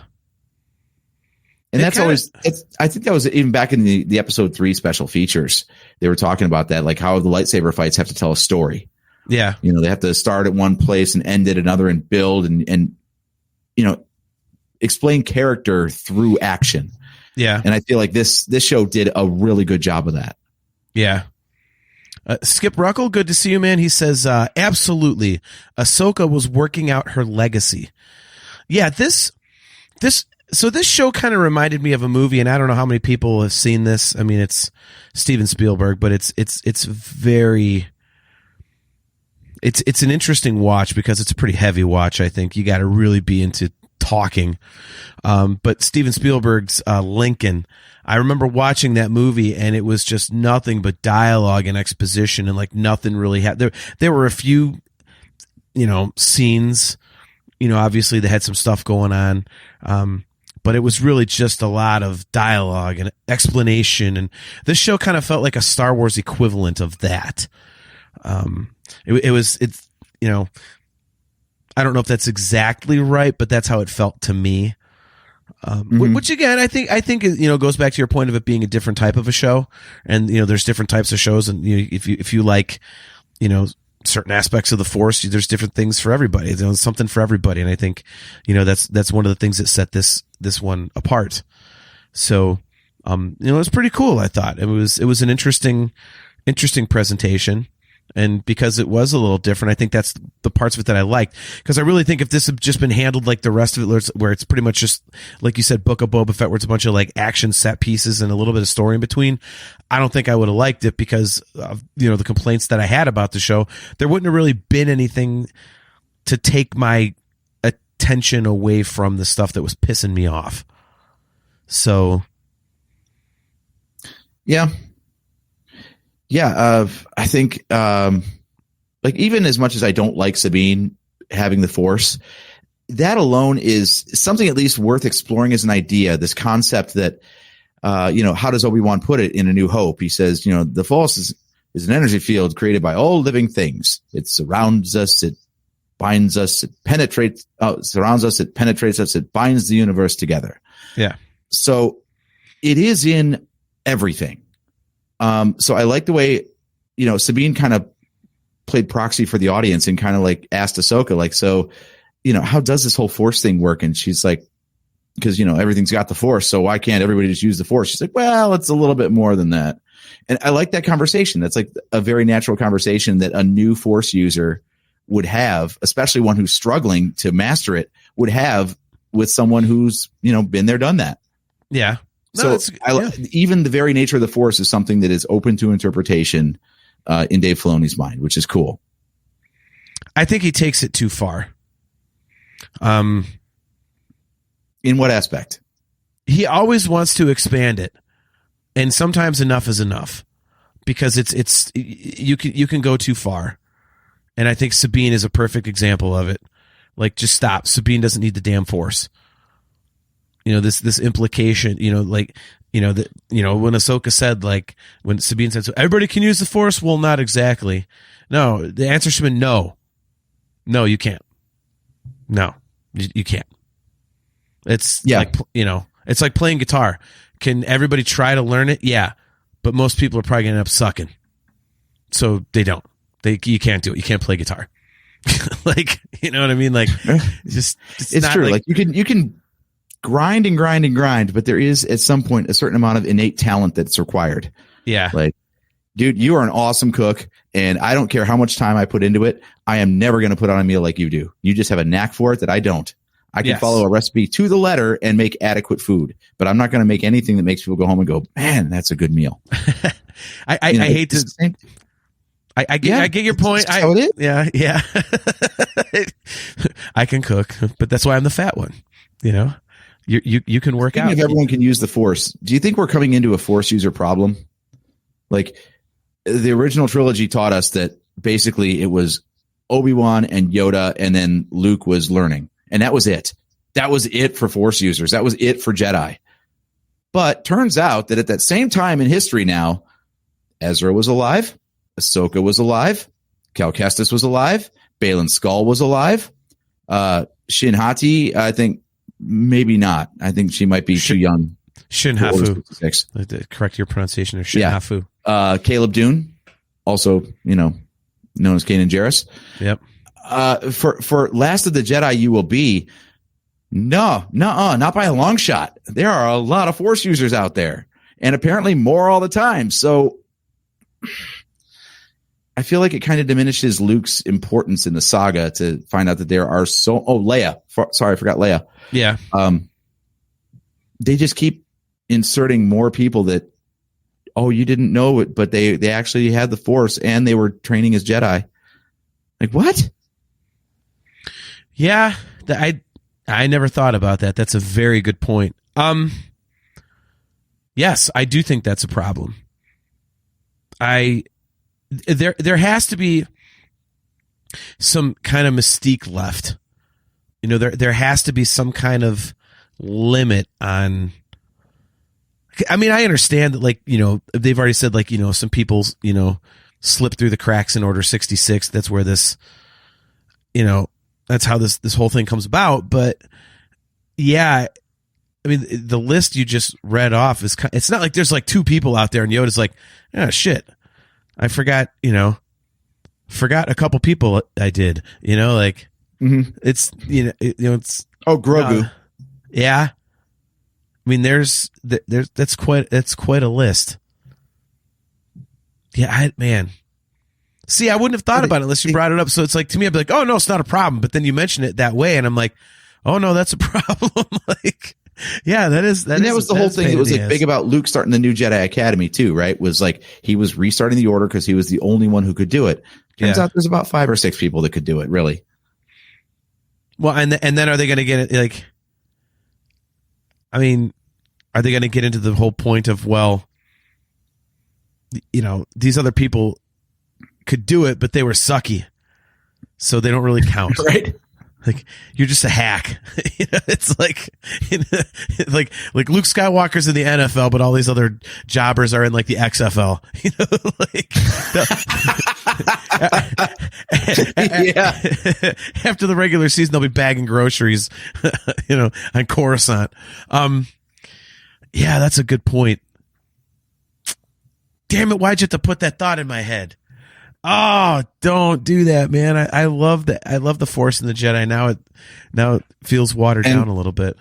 And that's always, I think that was even back in the episode 3 special features. They were talking about that, like how the lightsaber fights have to tell a story. Yeah. You know, they have to start at one place and end at another and build and you know, explain character through action. Yeah. And I feel like this show did a really good job of that. Yeah. Skip Ruckle, good to see you, man. He says, absolutely. Ahsoka was working out her legacy. Yeah, so this show kind of reminded me of a movie, and I don't know how many people have seen this. I mean, it's Steven Spielberg, but it's an interesting watch because it's a pretty heavy watch. I think you got to really be into talking. But Steven Spielberg's Lincoln, I remember watching that movie, and it was just nothing but dialogue and exposition, and like nothing really happened. There were a few, you know, scenes, you know, obviously they had some stuff going on. But it was really just a lot of dialogue and explanation. And this show kind of felt like a Star Wars equivalent of that. It's, you know, I don't know if that's exactly right, but that's how it felt to me. Which again, I think, you know, goes back to your point of it being a different type of a show. And, you know, there's different types of shows. And you know, if you like, you know, certain aspects of the Force, there's different things for everybody. There's something for everybody. And I think, you know, that's one of the things that set this one apart. So, you know, it was pretty cool. I thought it was an interesting presentation. And because it was a little different, I think that's the parts of it that I liked. Because I really think if this had just been handled like the rest of it, where it's pretty much just, like you said, Book of Boba Fett, where it's a bunch of like action set pieces and a little bit of story in between, I don't think I would have liked it because of, you know, the complaints that I had about the show. There wouldn't have really been anything to take my attention away from the stuff that was pissing me off. So, yeah. Yeah, I think like even as much as I don't like Sabine having the Force, that alone is something at least worth exploring as an idea. This concept that, you know, how does Obi-Wan put it in A New Hope? He says, you know, the Force is an energy field created by all living things. It surrounds us, it binds us, it penetrates, surrounds us, it penetrates us, it binds the universe together. Yeah. So it is in everything. So I like the way, you know, Sabine kind of played proxy for the audience and kind of like asked Ahsoka, like, so, you know, how does this whole Force thing work? And she's like, because, you know, everything's got the Force, so why can't everybody just use the Force? She's like, well, it's a little bit more than that. And I like that conversation. That's like a very natural conversation that a new Force user would have, especially one who's struggling to master it, would have with someone who's, you know, been there, done that. Yeah. No, so even the very nature of the Force is something that is open to interpretation in Dave Filoni's mind, which is cool. I think he takes it too far. In what aspect? He always wants to expand it, and sometimes enough is enough, because it's you can go too far, and I think Sabine is a perfect example of it. Like, just stop. Sabine doesn't need the damn Force. You know, this implication, you know, like, you know, that, you know, when Ahsoka said, like, when Sabine said, so everybody can use the Force. Well, not exactly. No, the answer should be no. No, you can't. No, you can't. It's like, you know, it's like playing guitar. Can everybody try to learn it? Yeah. But most people are probably going to end up sucking. So they don't. You can't do it. You can't play guitar. Like, you know what I mean? Like, it's true. Like you can grind and grind and grind, but there is at some point a certain amount of innate talent that's required. Yeah. Like, dude, you are an awesome cook, and I don't care how much time I put into it. I am never going to put on a meal like you do. You just have a knack for it that I don't. I can follow a recipe to the letter and make adequate food, but I'm not going to make anything that makes people go home and go, man, that's a good meal. I hate to. I get your point. How it is. Yeah. I can cook, but that's why I'm the fat one. You know, you can work out. If everyone can use the Force, do you think we're coming into a Force user problem? Like, the original trilogy taught us that basically it was Obi-Wan and Yoda, and then Luke was learning, and that was it. That was it for Force users. That was it for Jedi. But turns out that at that same time in history now, Ezra was alive, Ahsoka was alive, Cal Kestis was alive, Baylan Skoll was alive, Shin Hati, I think maybe not. I think she might be too young. Shin Hafu. Correct your pronunciation of Shin Hafu. Caleb Dune, also, known as Kanan Jarrus. Yep. For Last of the Jedi, you will be not by a long shot. There are a lot of Force users out there, and apparently more all the time. So I feel like it kind of diminishes Luke's importance in the saga to find out that there are Leia. Sorry, I forgot Leia. Yeah. They just keep inserting more people that, you didn't know it, but they actually had the Force and they were training as Jedi. Like, what? Yeah, I never thought about that. That's a very good point. Yes, I do think that's a problem. There has to be some kind of mystique left. There has to be some kind of limit on. I mean, I understand that, they've already said, some people, slip through the cracks in Order 66. That's where this, that's how this whole thing comes about. But yeah, I mean, the list you just read off it's not like there's two people out there and Yoda's like, oh shit, I forgot a couple people I did, Mm-hmm. it's, it's, Grogu. Yeah. I mean, there's that's quite a list. Yeah, man. See, I wouldn't have thought about it unless you brought it up. So it's like, to me, I'd be like, oh no, it's not a problem. But then you mention it that way, and I'm like, oh no, that's a problem. Yeah, that is. And that was the whole thing. It was big about Luke starting the new Jedi Academy too, right? Was he was restarting the Order because he was the only one who could do it. Turns out there's about 5 or 6 people that could do it, really. Well, and then are they going to get it? I mean, are they going to get into the whole point of, these other people could do it, but they were sucky, so they don't really count, right? You're just a hack. It's like Luke Skywalker's in the NFL, but all these other jobbers are in the XFL. Yeah. After the regular season, they'll be bagging groceries, on Coruscant. Yeah, that's a good point. Damn it! Why'd you have to put that thought in my head? Oh, don't do that, man. I love that. I love the Force and the Jedi. Now it feels watered down a little bit.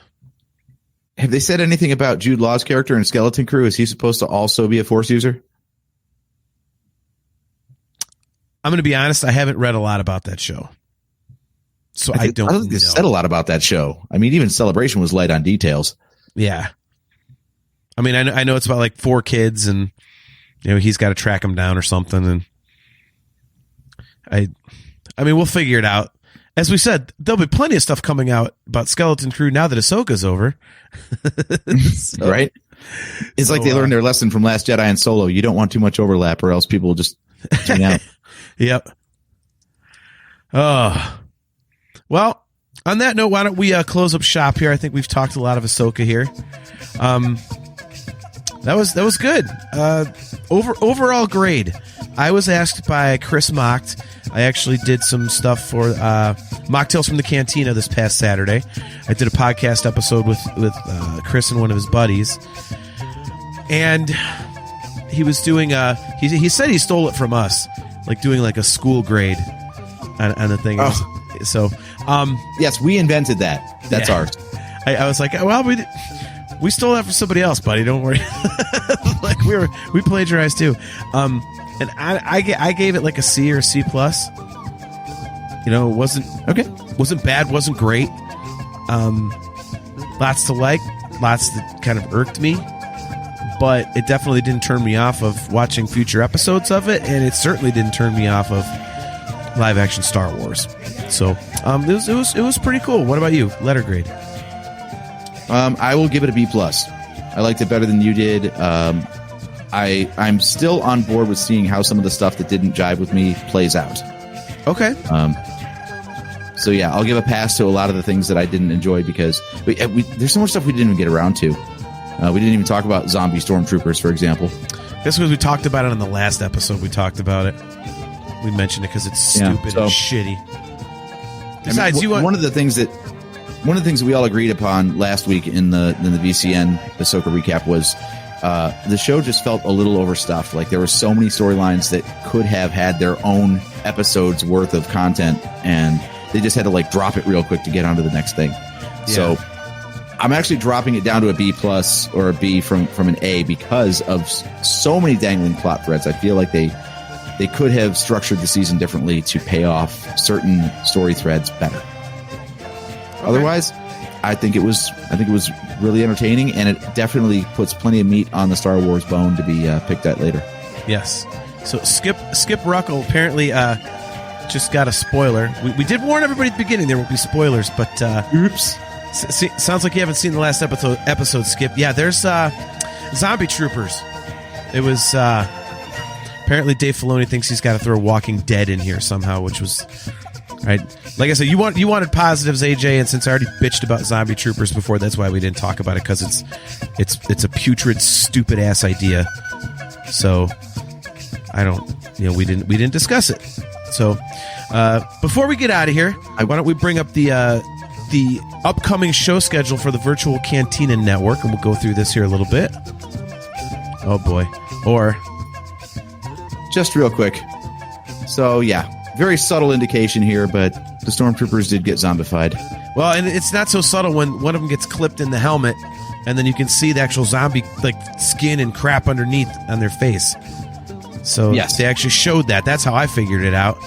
Have they said anything about Jude Law's character in Skeleton Crew? Is he supposed to also be a Force user? I'm going to be honest. I haven't read a lot about that show, so I don't think they said a lot about that show. I mean, even Celebration was light on details. Yeah. I mean, I know it's about 4 kids, and he's got to track them down or something, and I mean, we'll figure it out. As we said, there'll be plenty of stuff coming out about Skeleton Crew now that Ahsoka's over. So, right? It's like they learned their lesson from Last Jedi and Solo. You don't want too much overlap, or else people will just tune out. Yep. Oh. Well, on that note, why don't we close up shop here? I think we've talked a lot of Ahsoka here. That was good. Overall grade. I was asked by Chris Mocked. I actually did some stuff for Mocktails from the Cantina this past Saturday. I did a podcast episode with Chris and one of his buddies, and he was doing he said he stole it from us, doing a school grade on the thing. Oh. So yes, we invented that. That's ours. I was like, well, we stole that from somebody else, buddy. Don't worry. We plagiarized too. And I gave it a C or a C plus. It wasn't bad, wasn't great. Lots to like, lots that kind of irked me, but it definitely didn't turn me off of watching future episodes of it, and it certainly didn't turn me off of live action Star Wars. So it was pretty cool. What about you? Letter grade? I will give it a B plus. I liked it better than you did. I'm still on board with seeing how some of the stuff that didn't jive with me plays out. Okay. So yeah, I'll give a pass to a lot of the things that I didn't enjoy because there's so much stuff we didn't even get around to. We didn't even talk about zombie stormtroopers, for example. This was we talked about it on the last episode. We talked about it. We mentioned it because it's stupid and shitty. Besides, one of the things that we all agreed upon last week in the VCN Ahsoka recap was the show just felt a little overstuffed. Like there were so many storylines that could have had their own episodes worth of content, and they just had to like drop it real quick to get onto the next thing. Yeah. So I'm actually dropping it down to a B+ or a B from an A because of so many dangling plot threads. I feel like they could have structured the season differently to pay off certain story threads better. Okay. Otherwise, I think it was really entertaining, and it definitely puts plenty of meat on the Star Wars bone to be picked at later. Yes. So Skip Ruckle apparently just got a spoiler. We did warn everybody at the beginning there will be spoilers, but oops. Sounds like you haven't seen the last episode, Skip. Yeah, there's zombie troopers. It was apparently Dave Filoni thinks he's got to throw Walking Dead in here somehow, which was right. Like I said, you wanted positives, AJ, and since I already bitched about zombie troopers before, that's why we didn't talk about it, because it's a putrid, stupid ass idea. So we didn't discuss it. So before we get out of here, why don't we bring up the upcoming show schedule for the Virtual Cantina Network, and we'll go through this here a little bit. Oh boy. Or just real quick. So yeah, very subtle indication here, but the stormtroopers did get zombified. Well, and it's not so subtle when one of them gets clipped in the helmet, and then you can see the actual zombie like skin and crap underneath on their face. So yes, they actually showed that. That's how I figured it out.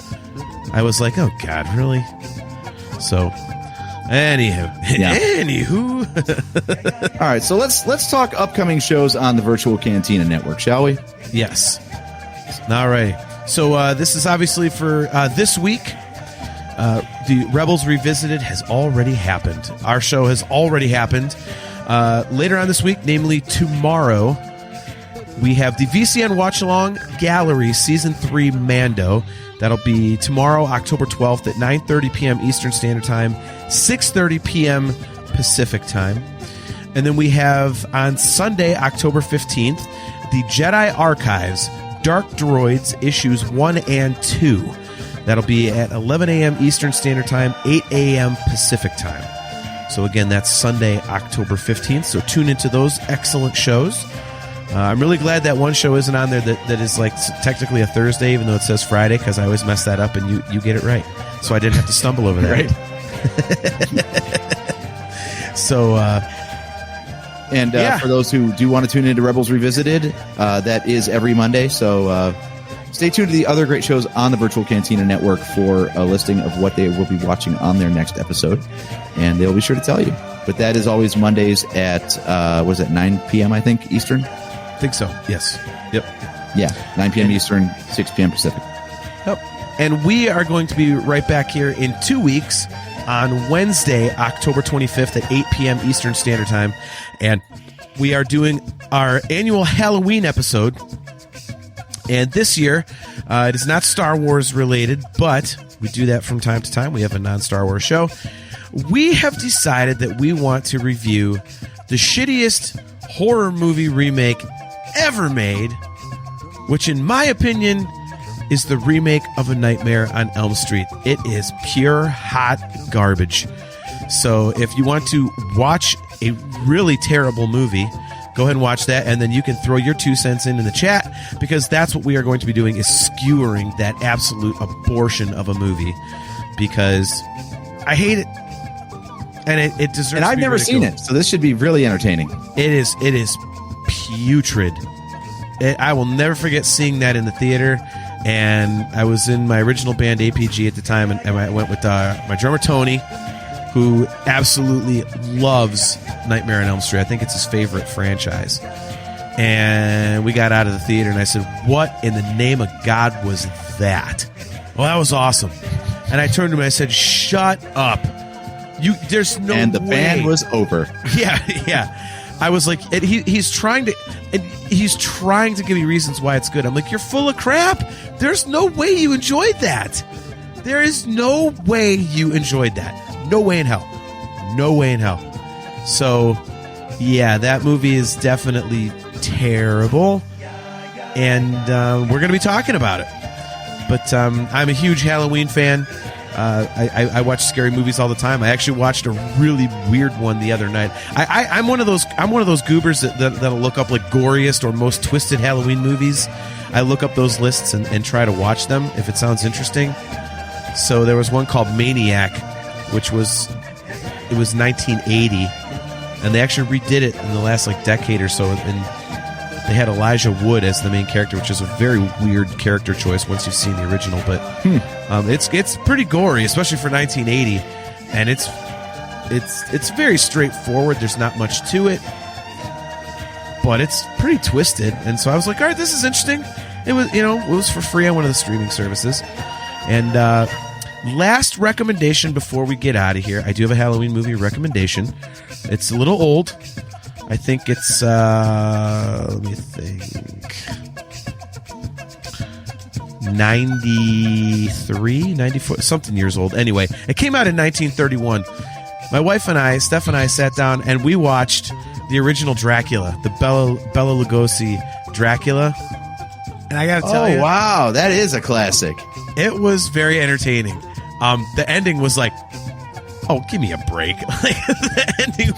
I was like, oh god, really? So Anywho. All right, so let's talk upcoming shows on the Virtual Cantina Network, shall we? Yes. All right. So this is obviously for this week. The Rebels Revisited has already happened. Our show has already happened. Later on this week, namely tomorrow, we have the VCN Watch Along Gallery Season 3 Mando. That'll be tomorrow, October 12th at 9:30 p.m. Eastern Standard Time, 6:30 p.m. Pacific Time. And then we have on Sunday, October 15th, the Jedi Archives Dark Droids Issues 1 and 2. That'll be at 11 a.m. Eastern Standard Time, 8 a.m. Pacific Time. So again, that's Sunday, October 15th. So tune into those excellent shows. I'm really glad that one show isn't on there that is like technically a Thursday, even though it says Friday, because I always mess that up, and you get it right. So I didn't have to stumble over that. Right. So, for those who do want to tune into Rebels Revisited, that is every Monday. So stay tuned to the other great shows on the Virtual Cantina Network for a listing of what they will be watching on their next episode, and they'll be sure to tell you. But that is always Mondays at 9 p.m. I think Eastern. I think so. Yes. Yep. Yeah. 9 p.m. Eastern, 6 p.m. Pacific. Yep. And we are going to be right back here in 2 weeks on Wednesday, October 25th at 8 p.m. Eastern Standard Time. And we are doing our annual Halloween episode. And this year, it is not Star Wars related, but we do that from time to time. We have a non-Star Wars show. We have decided that we want to review the shittiest horror movie remake ever made, which in my opinion is the remake of A Nightmare on Elm Street. It is pure hot garbage. So if you want to watch a really terrible movie, go ahead and watch that, and then you can throw your 2 cents in the chat, because that's what we are going to be doing, is skewering that absolute abortion of a movie, because I hate it. And it deserves. And I've never seen it, so this should be really entertaining. It is putrid. I will never forget seeing that in the theater. And I was in my original band APG at the time, and I went with my drummer Tony, who absolutely loves Nightmare on Elm Street. I think it's his favorite franchise. And we got out of the theater, and I said, "What in the name of God was that?" Well, that was awesome. And I turned to him and I said, "Shut up. There's no way." And the band was over. Yeah. I was like, and he's trying to give me reasons why it's good. I'm like, you're full of crap. There's no way you enjoyed that. There is no way you enjoyed that. No way in hell. No way in hell. So Yeah, that movie is definitely terrible, and we're going to be talking about it. But I'm a huge Halloween fan. I watch scary movies all the time. I actually watched a really weird one the other night. I'm one of those goobers that'll look up like goriest or most twisted Halloween movies. I look up those lists and try to watch them if it sounds interesting. So there was one called Maniac, which was 1980. And they actually redid it in the last decade or so, and they had Elijah Wood as the main character, which is a very weird character choice once you've seen the original. But it's pretty gory, especially for 1980, and it's very straightforward. There's not much to it, but it's pretty twisted. And so I was like, all right, this is interesting. It was for free on one of the streaming services. And last recommendation before we get out of here, I do have a Halloween movie recommendation. It's a little old. I think it's, let me think, 93, 94, something years old. Anyway, it came out in 1931. My wife and I, Steph and I, sat down and we watched the original Dracula, the Bela Lugosi Dracula. And I got to tell you. Oh, wow. That is a classic. It was very entertaining. The ending was like, oh, give me a break. The ending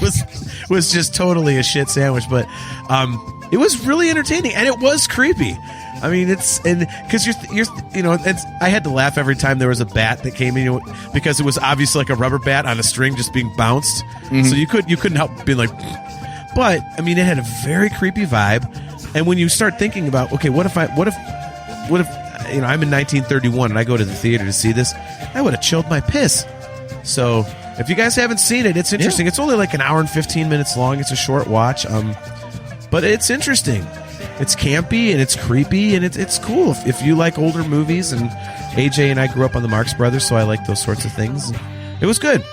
was just totally a shit sandwich, but it was really entertaining and it was creepy. I mean, because I had to laugh every time there was a bat that came in, because it was obviously like a rubber bat on a string just being bounced. Mm-hmm. So you couldn't help being like, but I mean, it had a very creepy vibe. And when you start thinking about, okay, what if I'm in 1931 and I go to the theater to see this, I would have chilled my piss. So if you guys haven't seen it, it's interesting. Yeah. It's only like an hour and 15 minutes long. It's a short watch, but it's interesting. It's campy and it's creepy and it's cool if you like older movies. And AJ and I grew up on the Marx Brothers, so I like those sorts of things. It was good.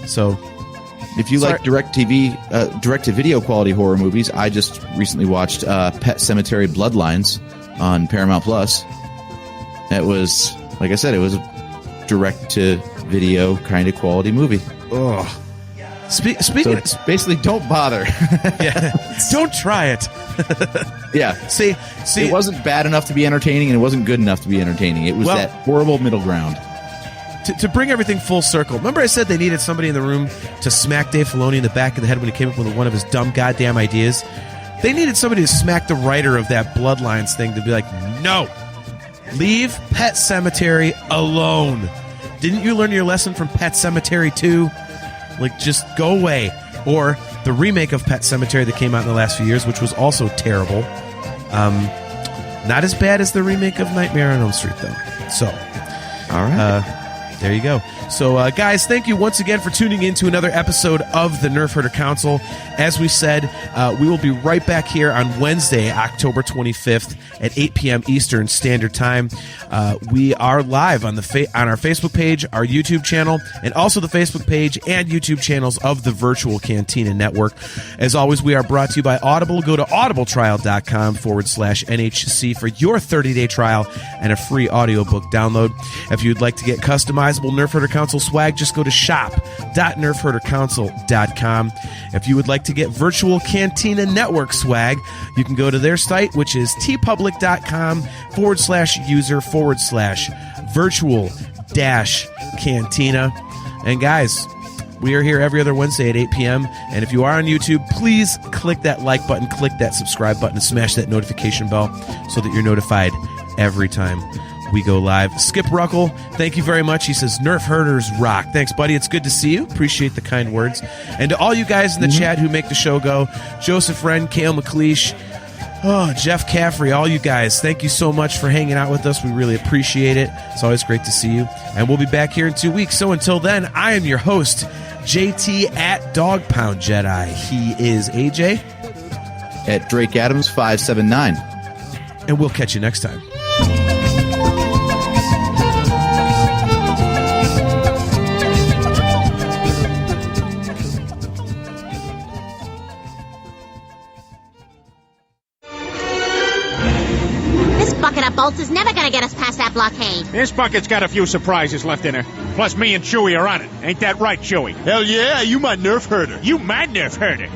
So if you like direct-to-video quality horror movies, I just recently watched Pet Sematary Bloodlines on Paramount Plus. That was, like I said, it was a direct-to-video kind of quality movie. Ugh. So it's basically, don't bother. Yeah, don't try it. Yeah. See, it wasn't bad enough to be entertaining, and it wasn't good enough to be entertaining. It was that horrible middle ground. To bring everything full circle, remember I said they needed somebody in the room to smack Dave Filoni in the back of the head when he came up with one of his dumb goddamn ideas? They needed somebody to smack the writer of that Bloodlines thing to be like, no, leave Pet Sematary alone. Didn't you learn your lesson from Pet Sematary 2? Like, just go away. Or the remake of Pet Sematary that came out in the last few years, which was also terrible. Not as bad as the remake of Nightmare on Elm Street, though. So, all right. There you go. So, guys, thank you once again for tuning in to another episode of the Nerf Herder Council. As we said, we will be right back here on Wednesday, October 25th at 8 p.m. Eastern Standard Time. We are live on our Facebook page, our YouTube channel, and also the Facebook page and YouTube channels of the Virtual Cantina Network. As always, we are brought to you by Audible. Go to audibletrial.com/NHC for your 30-day trial and a free audiobook download. If you'd like to get customizable Nerf Herder Council swag, just go to shop.nerfherdercouncil.com. If you would like to get Virtual Cantina Network swag, you can go to their site, which is tpublic.com/user/virtual-cantina. And guys, we are here every other Wednesday at 8 p.m. And if you are on YouTube, please click that like button, click that subscribe button, and smash that notification bell so that you're notified every time we go live. Skip Ruckle, thank you very much. He says, Nerf Herders rock. Thanks, buddy. It's good to see you. Appreciate the kind words. And to all you guys in the chat who make the show go, Joseph Wren, Kale McLeish, Jeff Caffrey, all you guys, thank you so much for hanging out with us. We really appreciate it. It's always great to see you. And we'll be back here in 2 weeks. So until then, I am your host, JT at Dog Pound Jedi. He is AJ at Drake Adams 579. And we'll catch you next time. Bolts is never gonna get us past that blockade. This bucket's got a few surprises left in her. Plus me and Chewie are on it. Ain't that right, Chewie? Hell yeah, you my Nerf herder. You my Nerf herder.